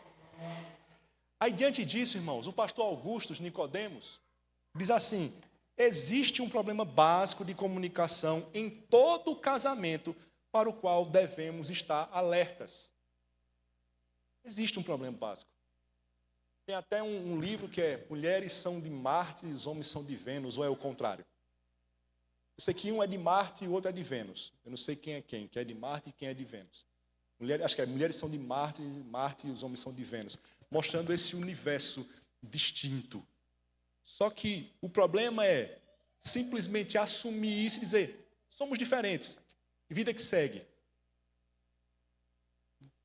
Aí, diante disso, irmãos, o pastor Augusto Nicodemos diz assim, existe um problema básico de comunicação em todo o casamento para o qual devemos estar alertas. Existe um problema básico. Tem até um livro que é Mulheres são de Marte e os homens são de Vênus, ou é o contrário? Eu sei que um é de Marte e o outro é de Vênus. Eu não sei quem é de Marte e quem é de Vênus. Acho que é Mulheres são de Marte e os homens são de Vênus. Mostrando esse universo distinto. Só que o problema é simplesmente assumir isso e dizer, somos diferentes. Vida que segue.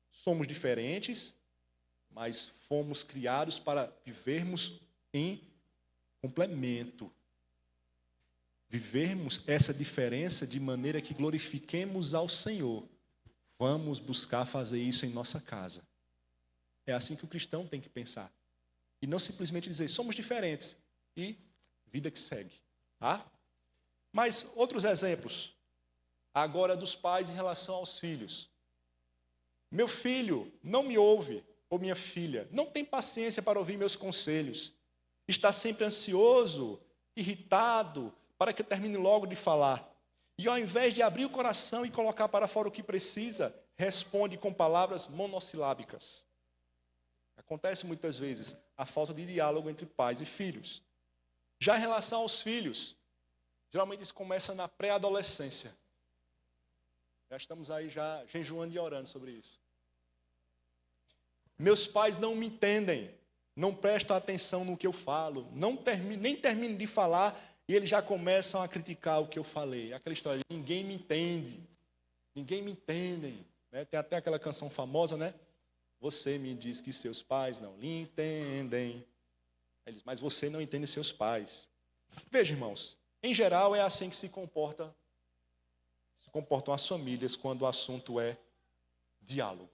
Somos diferentes, mas fomos criados para vivermos em complemento. Vivermos essa diferença de maneira que glorifiquemos ao Senhor. Vamos buscar fazer isso em nossa casa. É assim que o cristão tem que pensar. E não simplesmente dizer, somos diferentes. E vida que segue. Tá? Mas outros exemplos. Agora dos pais em relação aos filhos. Meu filho não me ouve, ou minha filha, não tem paciência para ouvir meus conselhos. Está sempre ansioso, irritado, para que eu termine logo de falar. E ao invés de abrir o coração e colocar para fora o que precisa, responde com palavras monossilábicas. Acontece muitas vezes a falta de diálogo entre pais e filhos. Já em relação aos filhos, geralmente isso começa na pré-adolescência. Já estamos aí já jejuando e orando sobre isso. Meus pais não me entendem, não prestam atenção no que eu falo, nem termino de falar e eles já começam a criticar o que eu falei. Aquela história de ninguém me entende, ninguém me entende. Né? Tem até aquela canção famosa, né? Você me diz que seus pais não lhe entendem. Eles, mas você não entende seus pais. Veja, irmãos, em geral é assim que se comportam as famílias quando o assunto é diálogo.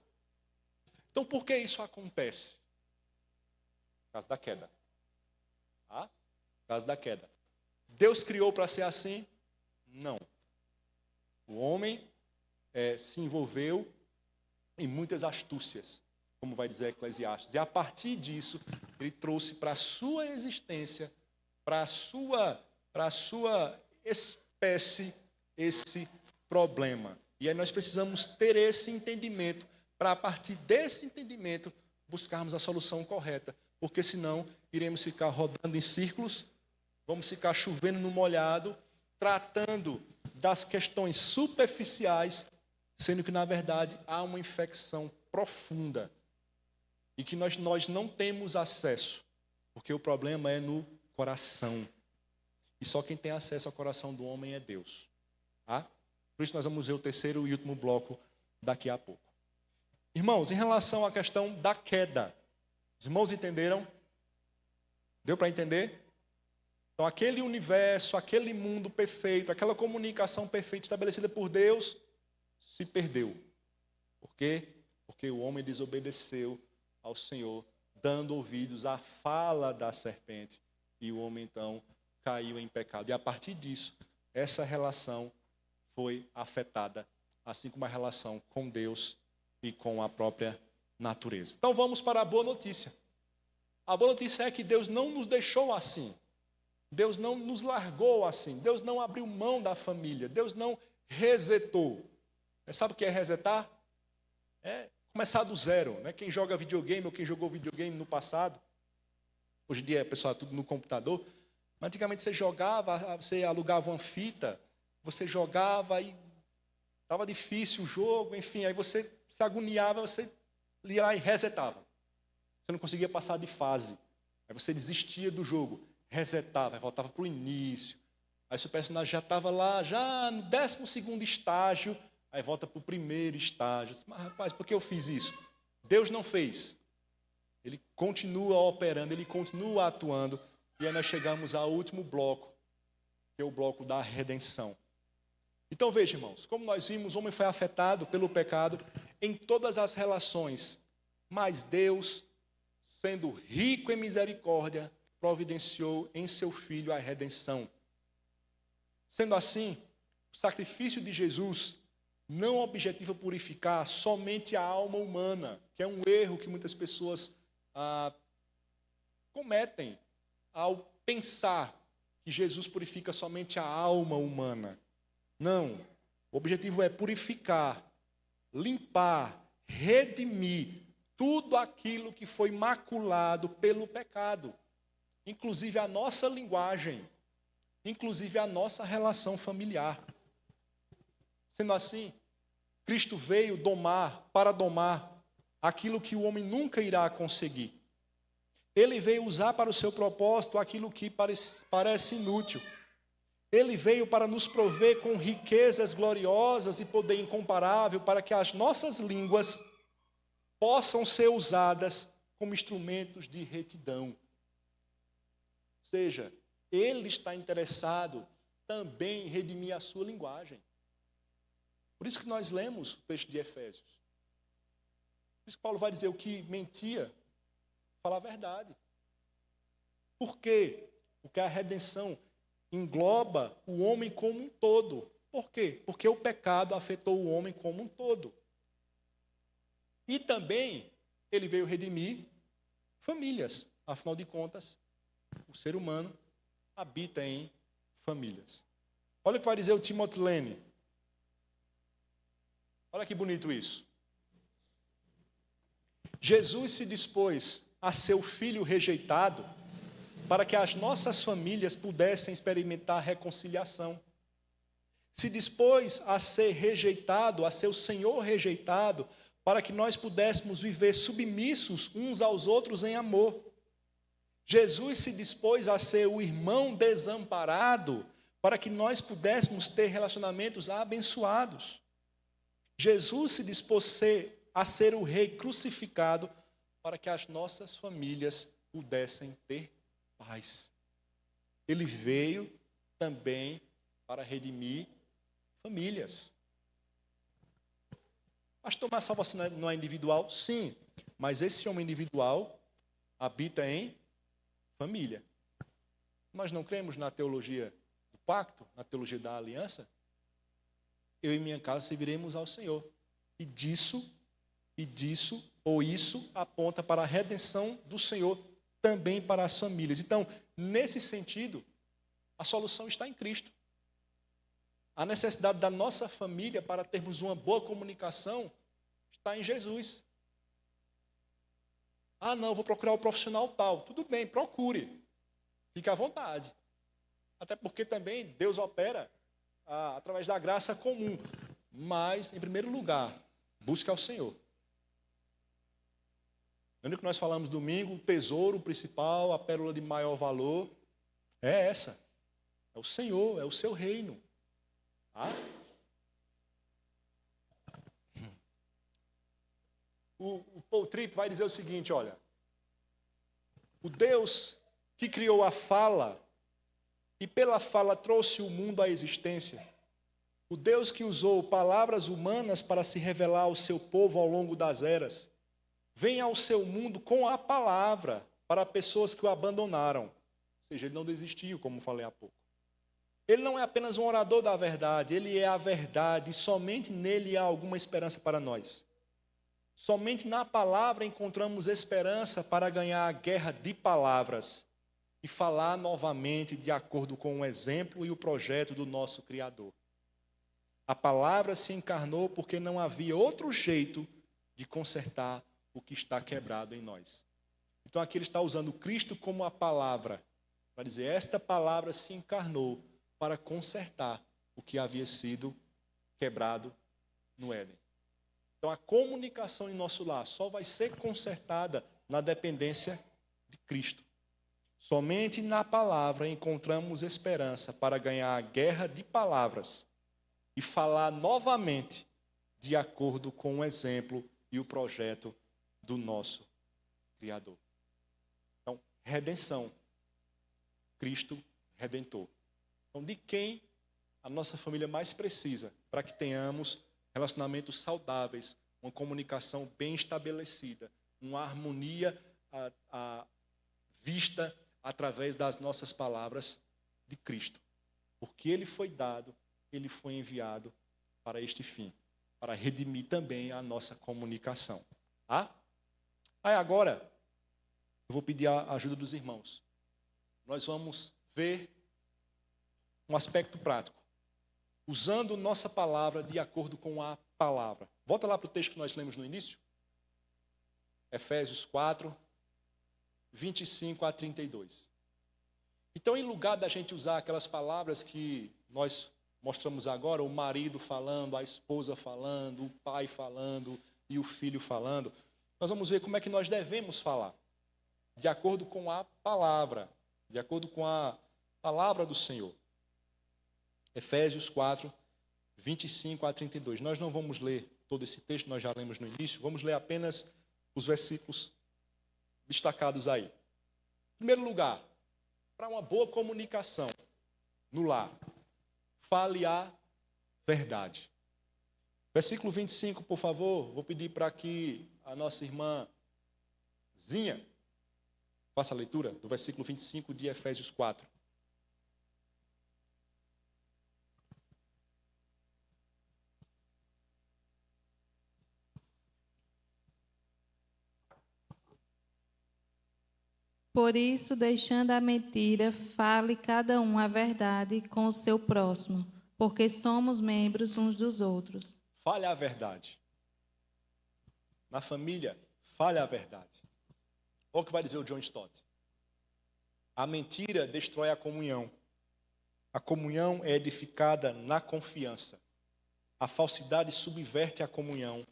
Então, por que isso acontece? Por causa da queda. Por causa da queda. Deus criou para ser assim? Não. O homem se envolveu em muitas astúcias, como vai dizer Eclesiastes. E a partir disso, ele trouxe para a sua existência, para a sua espécie, esse problema. E aí nós precisamos ter esse entendimento, para a partir desse entendimento, buscarmos a solução correta. porque senão iremos ficar rodando em círculos, vamos ficar chovendo no molhado, tratando das questões superficiais, sendo que, na verdade, há uma infecção profunda e que nós não temos acesso, porque o problema é no coração. E só quem tem acesso ao coração do homem é Deus. Tá? Por isso nós vamos ver o terceiro e último bloco daqui a pouco. Irmãos, em relação à questão da queda, os irmãos entenderam? Deu para entender? Então, aquele universo, aquele mundo perfeito, aquela comunicação perfeita estabelecida por Deus, se perdeu. Por quê? Porque o homem desobedeceu ao Senhor, dando ouvidos à fala da serpente. E o homem, então, caiu em pecado. E a partir disso, essa relação foi afetada, assim como a relação com Deus e com a própria natureza. Então, vamos para a boa notícia. A boa notícia é que Deus não nos deixou assim. Deus não nos largou assim. Deus não abriu mão da família. Deus não resetou. Sabe o que é resetar? É começar do zero. Né? Quem joga videogame ou quem jogou videogame no passado, hoje em dia, pessoal, é tudo no computador. Mas antigamente você jogava, você alugava uma fita, você jogava e estava difícil o jogo, enfim, aí você se agoniava, você ia lá e resetava. Você não conseguia passar de fase. Aí você desistia do jogo, resetava, aí voltava para o início. Aí seu personagem já estava lá, já no 12º estágio, aí volta para o primeiro estágio. Mas, rapaz, por que eu fiz isso? Deus não fez. Ele continua operando, ele continua atuando. E aí nós chegamos ao último bloco, que é o bloco da redenção. Então veja, irmãos, como nós vimos, o homem foi afetado pelo pecado em todas as relações. Mas Deus, sendo rico em misericórdia, providenciou em seu Filho a redenção. Sendo assim, o sacrifício de Jesus não objetiva purificar somente a alma humana, que é um erro que muitas pessoas cometem ao pensar que Jesus purifica somente a alma humana. Não. O objetivo é purificar, limpar, redimir tudo aquilo que foi maculado pelo pecado, inclusive a nossa linguagem, inclusive a nossa relação familiar. Sendo assim, Cristo veio para domar aquilo que o homem nunca irá conseguir. Ele veio usar para o seu propósito aquilo que parece inútil. Ele veio para nos prover com riquezas gloriosas e poder incomparável para que as nossas línguas possam ser usadas como instrumentos de retidão. Ou seja, ele está interessado também em redimir a sua linguagem. Por isso que nós lemos o texto de Efésios. Por isso que Paulo vai dizer o que mentia, falar a verdade. Por quê? Porque a redenção engloba o homem como um todo. Por quê? Porque o pecado afetou o homem como um todo. E também ele veio redimir famílias. Afinal de contas, o ser humano habita em famílias. Olha o que vai dizer o Timothy Lane. Olha que bonito isso. Jesus se dispôs a ser o filho rejeitado para que as nossas famílias pudessem experimentar reconciliação. Se dispôs a ser rejeitado, a ser o Senhor rejeitado, para que nós pudéssemos viver submissos uns aos outros em amor. Jesus se dispôs a ser o irmão desamparado, para que nós pudéssemos ter relacionamentos abençoados. Jesus se dispôs a ser o rei crucificado, para que as nossas famílias pudessem ter paz. Ele veio também para redimir famílias. Pastor, mas a salvação não é individual? Sim, mas esse homem individual habita em família. Nós não cremos na teologia do pacto, na teologia da aliança? Eu e minha casa serviremos ao Senhor. E disso, ou isso aponta para a redenção do Senhor também para as famílias. Então, nesse sentido, a solução está em Cristo. A necessidade da nossa família para termos uma boa comunicação está em Jesus. Ah, não, vou procurar o profissional tal. Tudo bem, procure. Fique à vontade. Até porque também Deus opera através da graça comum. Mas, em primeiro lugar, busque ao Senhor. Lembra que nós falamos domingo, o tesouro principal, a pérola de maior valor, é essa. É o Senhor, é o seu reino. Tá? O Paul Tripp vai dizer o seguinte, olha. O Deus que criou a fala e pela fala trouxe o mundo à existência. O Deus que usou palavras humanas para se revelar ao seu povo ao longo das eras. Vem ao seu mundo com a palavra para pessoas que o abandonaram. Ou seja, ele não desistiu, como falei há pouco. Ele não é apenas um orador da verdade, ele é a verdade e somente nele há alguma esperança para nós. Somente na palavra encontramos esperança para ganhar a guerra de palavras e falar novamente de acordo com o exemplo e o projeto do nosso Criador. A palavra se encarnou porque não havia outro jeito de consertar o que está quebrado em nós. Então aqui ele está usando Cristo como a palavra, para dizer, esta palavra se encarnou para consertar o que havia sido quebrado no Éden. Então a comunicação em nosso lar só vai ser consertada na dependência de Cristo. Somente na palavra encontramos esperança para ganhar a guerra de palavras e falar novamente de acordo com o exemplo e o projeto do nosso Criador. Então, redenção. Cristo redentor. Então, de quem a nossa família mais precisa para que tenhamos relacionamentos saudáveis, uma comunicação bem estabelecida, uma harmonia vista através das nossas palavras de Cristo. Porque Ele foi dado, Ele foi enviado para este fim, para redimir também a nossa comunicação. Tá? Aí agora, eu vou pedir a ajuda dos irmãos. Nós vamos ver um aspecto prático, usando nossa palavra de acordo com a palavra. Volta lá para o texto que nós lemos no início. Efésios 4, 25 a 32. Então, em lugar da gente usar aquelas palavras que nós mostramos agora, o marido falando, a esposa falando, o pai falando e o filho falando, nós vamos ver como é que nós devemos falar, de acordo com a palavra, de acordo com a palavra do Senhor. Efésios 4, 25 a 32. Nós não vamos ler todo esse texto, nós já lemos no início, vamos ler apenas os versículos destacados aí. Em primeiro lugar, para uma boa comunicação no lar, fale a verdade. Versículo 25, por favor, vou pedir para que a nossa irmã Zinha faça a leitura do versículo 25 de Efésios 4. Por isso, deixando a mentira, fale cada um a verdade com o seu próximo, porque somos membros uns dos outros. Fale a verdade. Na família, fale a verdade. Olha o que vai dizer o John Stott. A mentira destrói a comunhão. A comunhão é edificada na confiança. A falsidade subverte a comunhão,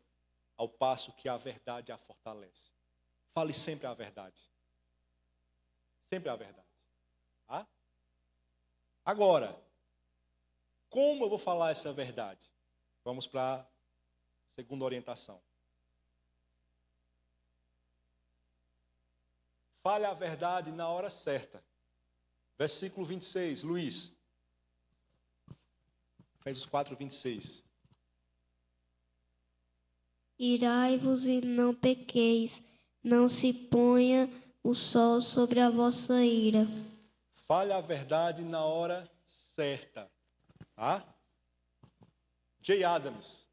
ao passo que a verdade a fortalece. Fale sempre a verdade. Sempre a verdade. Tá? Agora, como eu vou falar essa verdade? Vamos para a segunda orientação. Fale a verdade na hora certa. Versículo 26, Luiz. Efésios 4, 26. Irai-vos e não pequeis, não se ponha o sol sobre a vossa ira. Fale a verdade na hora certa. Tá? Jay Adams,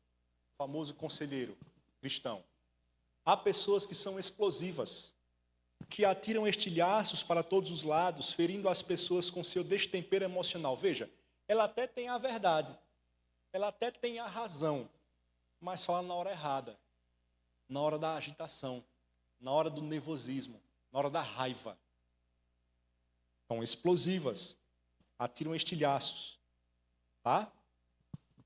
famoso conselheiro cristão. Há pessoas que são explosivas, que atiram estilhaços para todos os lados, ferindo as pessoas com seu destempero emocional. Veja, ela até tem a verdade, ela até tem a razão, mas fala na hora errada, na hora da agitação, na hora do nervosismo, na hora da raiva. São explosivas, atiram estilhaços. Tá?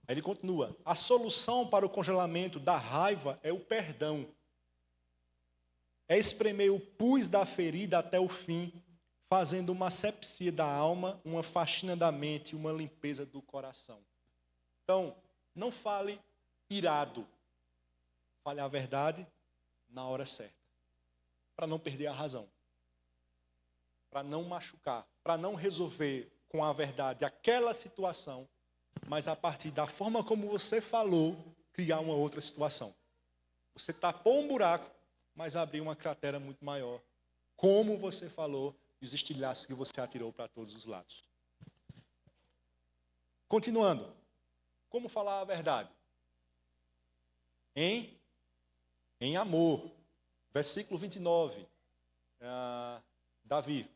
Aí ele continua. A solução para o congelamento da raiva é o perdão. É espremer o pus da ferida até o fim, fazendo uma asepsia da alma, uma faxina da mente e uma limpeza do coração. Então, não fale irado. Fale a verdade na hora certa. Para não perder a razão. Para não machucar. Para não resolver com a verdade aquela situação, mas a partir da forma como você falou, criar uma outra situação. Você tapou um buraco, mas abriu uma cratera muito maior. Como você falou, e os estilhaços que você atirou para todos os lados. Continuando. Como falar a verdade? Em amor. Versículo 29. Davi.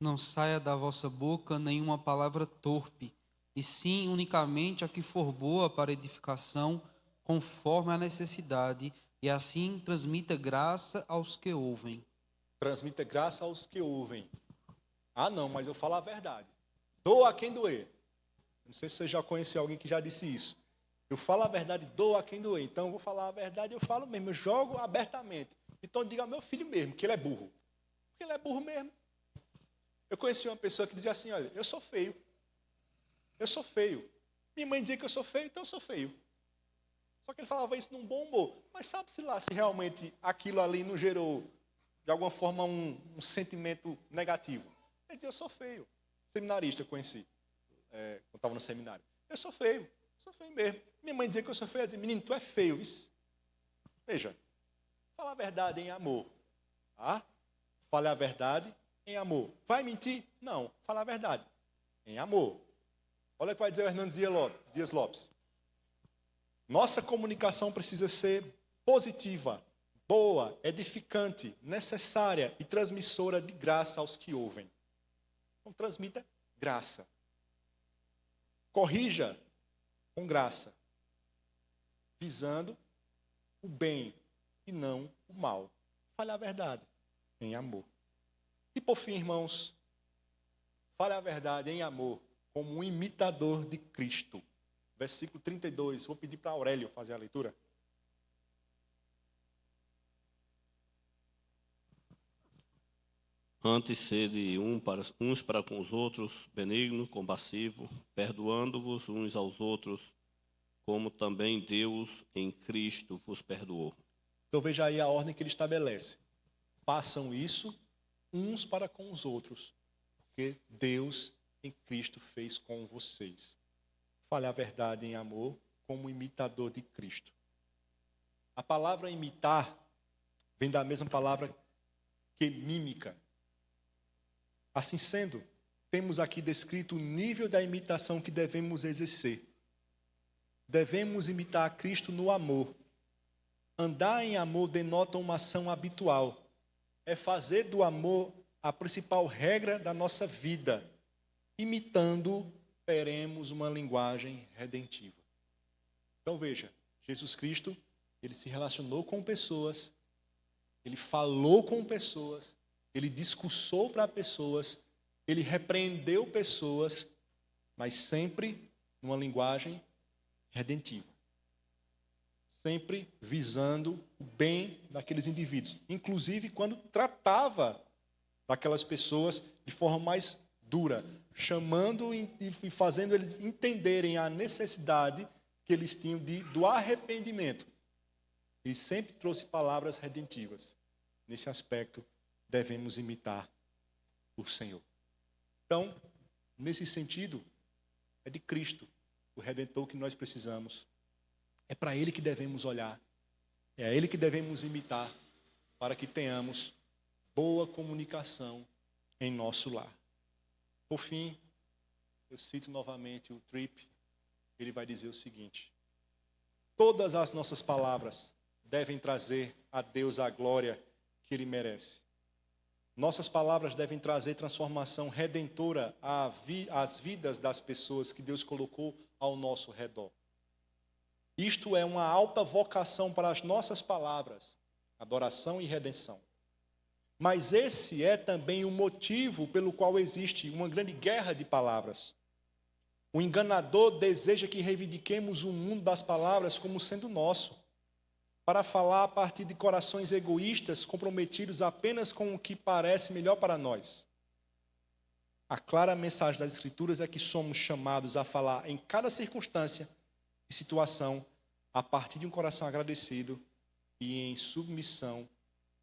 Não saia da vossa boca nenhuma palavra torpe, e sim unicamente a que for boa para edificação, conforme a necessidade, e assim transmita graça aos que ouvem. Transmita graça aos que ouvem. Ah, não, mas eu falo a verdade. Doa a quem doer. Não sei se você já conheceu alguém que já disse isso. Eu falo a verdade, doa a quem doer. Então eu vou falar a verdade, eu falo mesmo, eu jogo abertamente. Então diga ao meu filho mesmo que ele é burro. Porque ele é burro mesmo. Eu conheci uma pessoa que dizia assim, olha, eu sou feio. Eu sou feio. Minha mãe dizia que eu sou feio, então eu sou feio. Só que ele falava isso num bom humor. Mas sabe-se lá se realmente aquilo ali não gerou, de alguma forma, um sentimento negativo. Ele dizia, eu sou feio. Seminarista eu conheci, quando estava no seminário. Eu sou feio mesmo. Minha mãe dizia que eu sou feio, ela dizia, menino, tu é feio. Isso. Veja, fala a verdade em amor. Tá? Fale a verdade em amor. Vai mentir? Não, fala a verdade. Em amor. Olha o que vai dizer o Hernandes Dias Lopes. Nossa comunicação precisa ser positiva, boa, edificante, necessária e transmissora de graça aos que ouvem. Então transmita graça. Corrija com graça, visando o bem e não o mal. Fale a verdade em amor. E por fim, irmãos, fale a verdade em amor, como um imitador de Cristo. Versículo 32, vou pedir para Aurélio fazer a leitura. Antes sede uns para com os outros, benigno, compassivo, perdoando-vos uns aos outros, como também Deus em Cristo vos perdoou. Então veja aí a ordem que ele estabelece. Façam isso uns para com os outros, porque Deus em Cristo fez com vocês. Fale a verdade em amor, como imitador de Cristo. A palavra imitar vem da mesma palavra que mímica. Assim sendo, temos aqui descrito o nível da imitação que devemos exercer. Devemos imitar a Cristo no amor. Andar em amor denota uma ação habitual. É fazer do amor a principal regra da nossa vida. Imitando, teremos uma linguagem redentiva. Então veja, Jesus Cristo, ele se relacionou com pessoas, ele falou com pessoas, ele discursou para pessoas, ele repreendeu pessoas, mas sempre numa linguagem redentiva. Sempre visando o bem daqueles indivíduos. Inclusive quando tratava daquelas pessoas de forma mais dura, chamando e fazendo eles entenderem a necessidade que eles tinham do arrependimento. Ele sempre trouxe palavras redentivas. Nesse aspecto, devemos imitar o Senhor. Então, nesse sentido, é de Cristo, o Redentor que nós precisamos. É para Ele que devemos olhar. É a Ele que devemos imitar para que tenhamos boa comunicação em nosso lar. Por fim, eu cito novamente o Tripp. Ele vai dizer o seguinte: todas as nossas palavras devem trazer a Deus a glória que Ele merece. Nossas palavras devem trazer transformação redentora às vidas das pessoas que Deus colocou ao nosso redor. Isto é uma alta vocação para as nossas palavras, adoração e redenção. Mas esse é também o motivo pelo qual existe uma grande guerra de palavras. O enganador deseja que reivindiquemos o mundo das palavras como sendo nosso, para falar a partir de corações egoístas comprometidos apenas com o que parece melhor para nós. A clara mensagem das Escrituras é que somos chamados a falar em cada circunstância e situação a partir de um coração agradecido e em submissão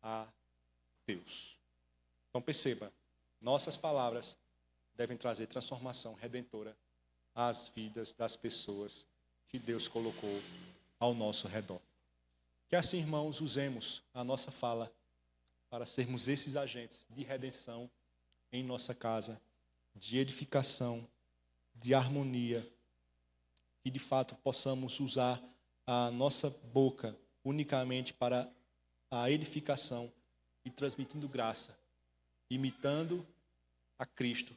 a Deus. Então perceba, nossas palavras devem trazer transformação redentora às vidas das pessoas que Deus colocou ao nosso redor. Que assim, irmãos, usemos a nossa fala para sermos esses agentes de redenção em nossa casa, de edificação, de harmonia, e de fato possamos usar a nossa boca unicamente para a edificação e transmitindo graça, imitando a Cristo,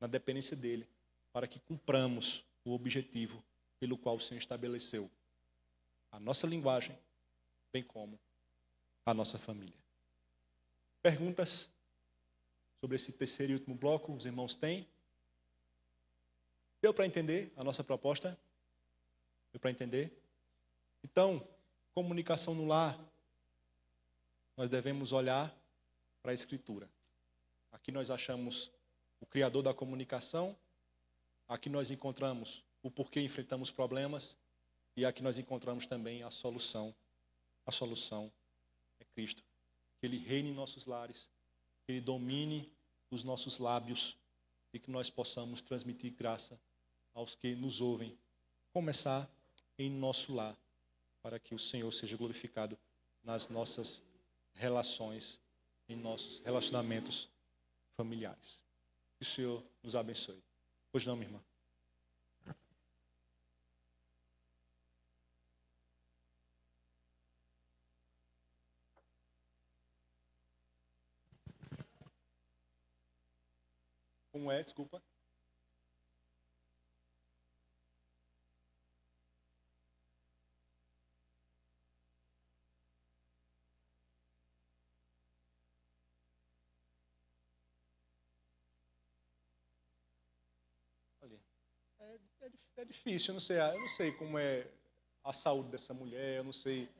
na dependência dele, para que cumpramos o objetivo pelo qual o Senhor estabeleceu a nossa linguagem, bem como a nossa família. Perguntas sobre esse terceiro e último bloco, os irmãos têm? Deu para entender a nossa proposta? Deu para entender? Então, comunicação no lar, nós devemos olhar para a Escritura. Aqui nós achamos o Criador da comunicação, aqui nós encontramos o porquê enfrentamos problemas e aqui nós encontramos também a solução. A solução é Cristo. Que Ele reine em nossos lares, que Ele domine os nossos lábios e que nós possamos transmitir graça aos que nos ouvem. Começar em nosso lar, para que o Senhor seja glorificado nas nossas relações, em nossos relacionamentos familiares. Que o Senhor nos abençoe. Pois não, minha irmã? Como é? Desculpa. Olha, é difícil, eu não sei como é a saúde dessa mulher, eu não sei.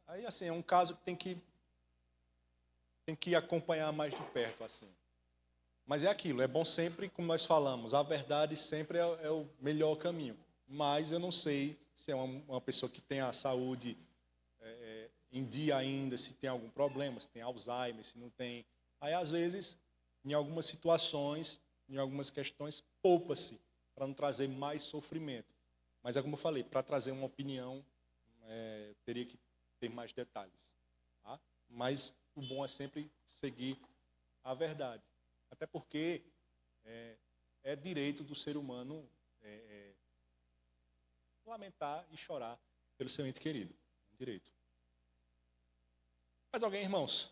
Aí, assim, é um caso que tem que acompanhar mais de perto, assim. Mas é aquilo, é bom sempre, como nós falamos, a verdade sempre é o melhor caminho. Mas eu não sei se é uma pessoa que tem a saúde em dia ainda, se tem algum problema, se tem Alzheimer, se não tem. Aí, às vezes, em algumas situações, em algumas questões, poupa-se para não trazer mais sofrimento. Mas é como eu falei, para trazer uma opinião, teria que ter mais detalhes. Tá? Mas o bom é sempre seguir a verdade. Até porque é direito do ser humano lamentar e chorar pelo seu ente querido. Direito. Mais alguém, irmãos?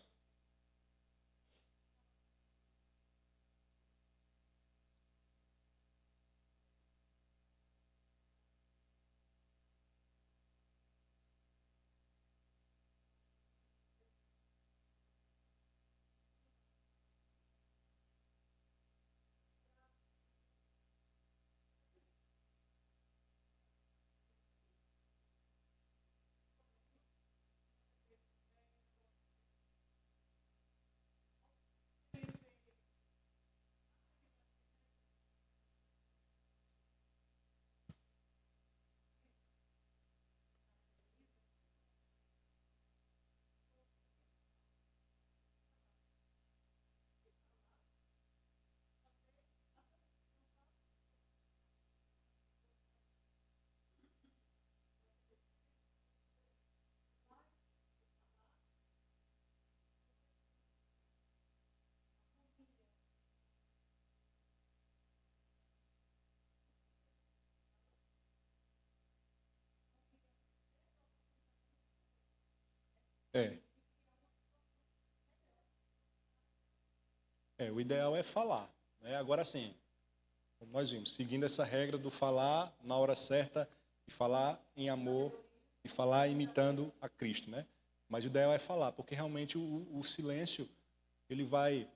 O ideal é falar. Né? Agora sim, como nós vimos, seguindo essa regra do falar na hora certa e falar em amor e falar imitando a Cristo, né? Mas o ideal é falar, porque realmente o silêncio ele vai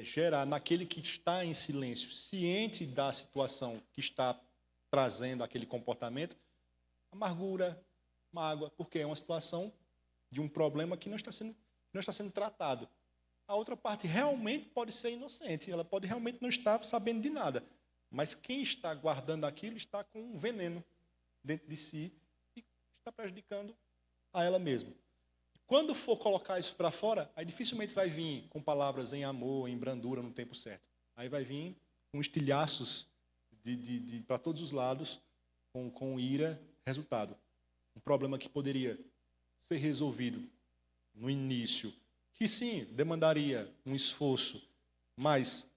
gerar naquele que está em silêncio, ciente da situação que está trazendo aquele comportamento, amargura, mágoa, porque é uma situação de um problema que não está sendo tratado. A outra parte realmente pode ser inocente, ela pode realmente não estar sabendo de nada, mas quem está guardando aquilo está com um veneno dentro de si e está prejudicando a ela mesma. Quando for colocar isso para fora, aí dificilmente vai vir com palavras em amor, em brandura no tempo certo. Aí vai vir com estilhaços para todos os lados, com ira, resultado. Um problema que poderia ser resolvido no início, que sim, demandaria um esforço, mas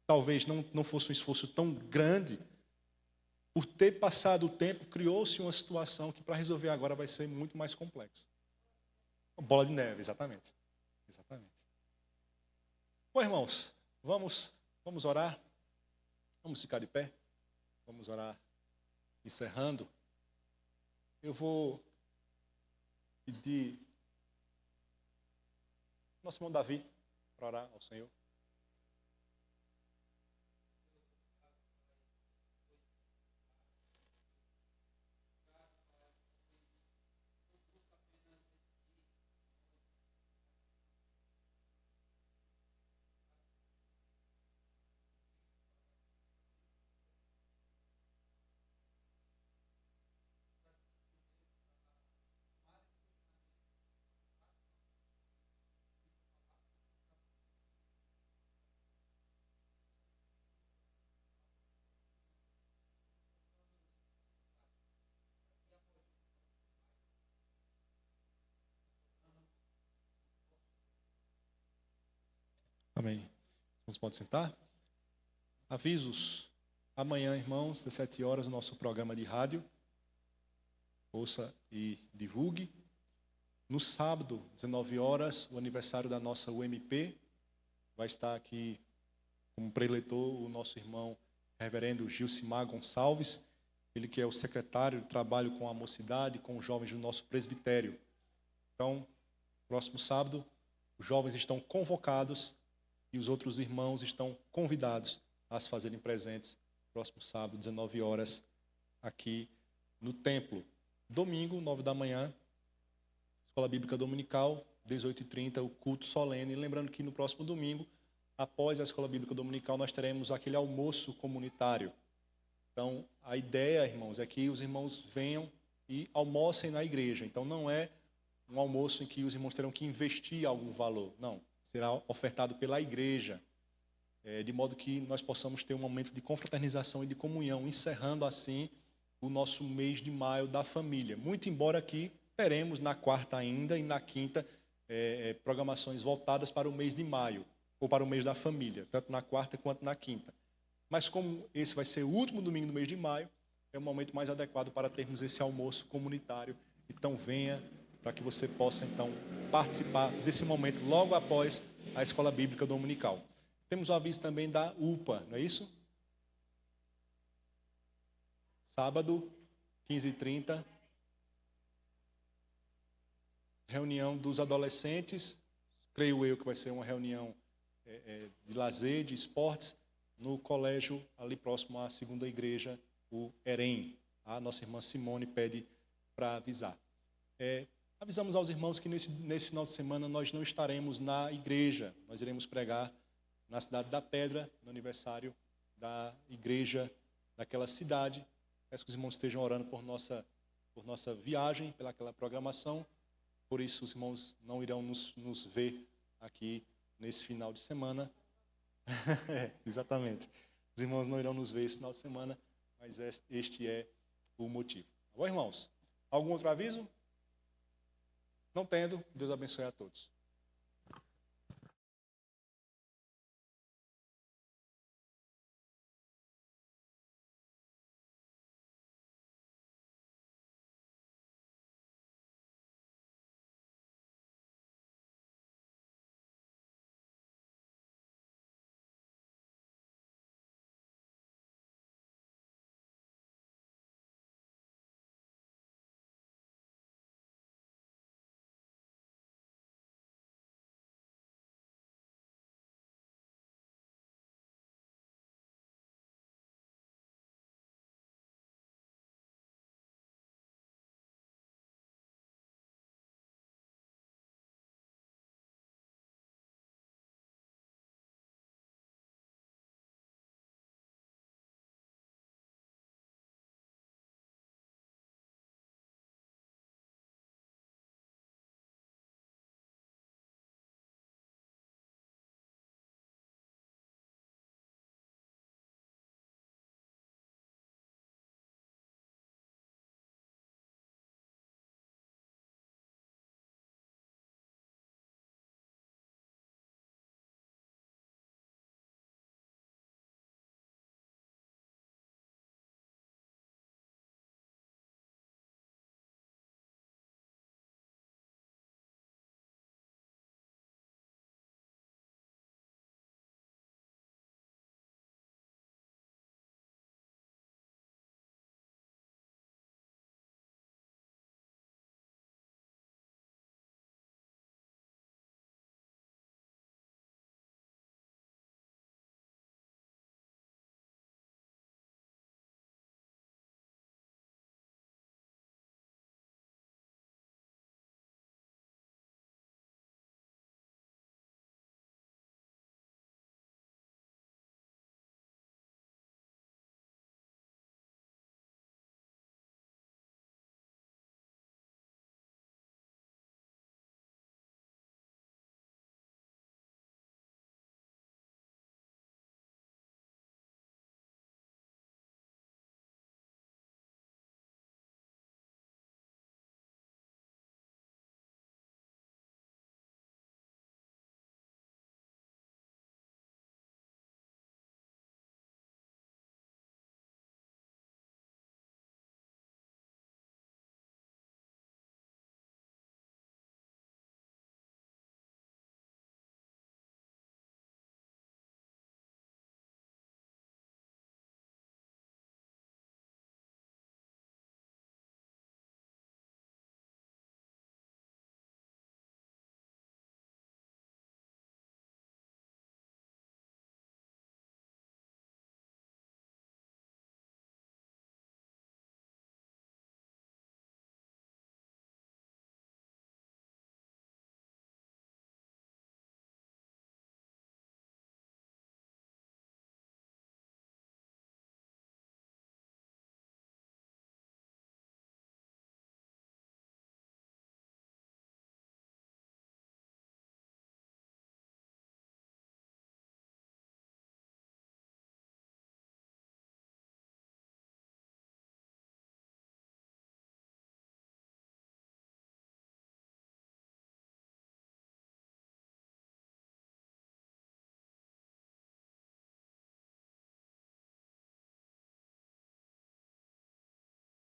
talvez não fosse um esforço tão grande. Por ter passado o tempo, criou-se uma situação que, para resolver agora, vai ser muito mais complexo. Uma bola de neve, exatamente. Exatamente. Bom, irmãos, vamos orar. Vamos ficar de pé. Vamos orar encerrando. Eu vou pedir nosso irmão Davi para orar ao Senhor. Amém. Você pode sentar? Avisos. Amanhã, irmãos, 17 horas, o nosso programa de rádio. Ouça e divulgue. No sábado, 19 horas, o aniversário da nossa UMP. Vai estar aqui como preletor o nosso irmão reverendo Gilcimar Gonçalves. Ele que é o secretário de trabalho com a mocidade, com os jovens do nosso presbitério. Então, próximo sábado, os jovens estão convocados e os outros irmãos estão convidados a se fazerem presentes próximo sábado, 19 horas, aqui no templo. Domingo, 9 da manhã, Escola Bíblica Dominical, 18h30, o culto solene. Lembrando que no próximo domingo, após a Escola Bíblica Dominical, nós teremos aquele almoço comunitário. Então, a ideia, irmãos, é que os irmãos venham e almocem na igreja. Então, não é um almoço em que os irmãos terão que investir algum valor. Não, será ofertado pela igreja, de modo que nós possamos ter um momento de confraternização e de comunhão, encerrando assim o nosso mês de maio da família. Muito embora aqui teremos na quarta ainda e na quinta programações voltadas para o mês de maio, ou para o mês da família, tanto na quarta quanto na quinta. Mas como esse vai ser o último domingo do mês de maio, é o momento mais adequado para termos esse almoço comunitário. Então venha para que você possa então participar desse momento logo após a Escola Bíblica Dominical. Temos o aviso também da UPA, não é isso? Sábado, 15h30, reunião dos adolescentes. Creio eu que vai ser uma reunião de lazer, de esportes, no colégio ali próximo à segunda igreja, o EREM. A nossa irmã Simone pede para avisar. Avisamos aos irmãos que nesse final de semana nós não estaremos na igreja. Nós iremos pregar na cidade da Pedra, no aniversário da igreja daquela cidade. Peço que os irmãos estejam orando por nossa viagem, pelaquela programação. Por isso, os irmãos não irão nos ver aqui nesse final de semana. Exatamente. Os irmãos não irão nos ver esse final de semana, mas este é o motivo. Tá bom, irmãos? Algum outro aviso? Não tendo, Deus abençoe a todos.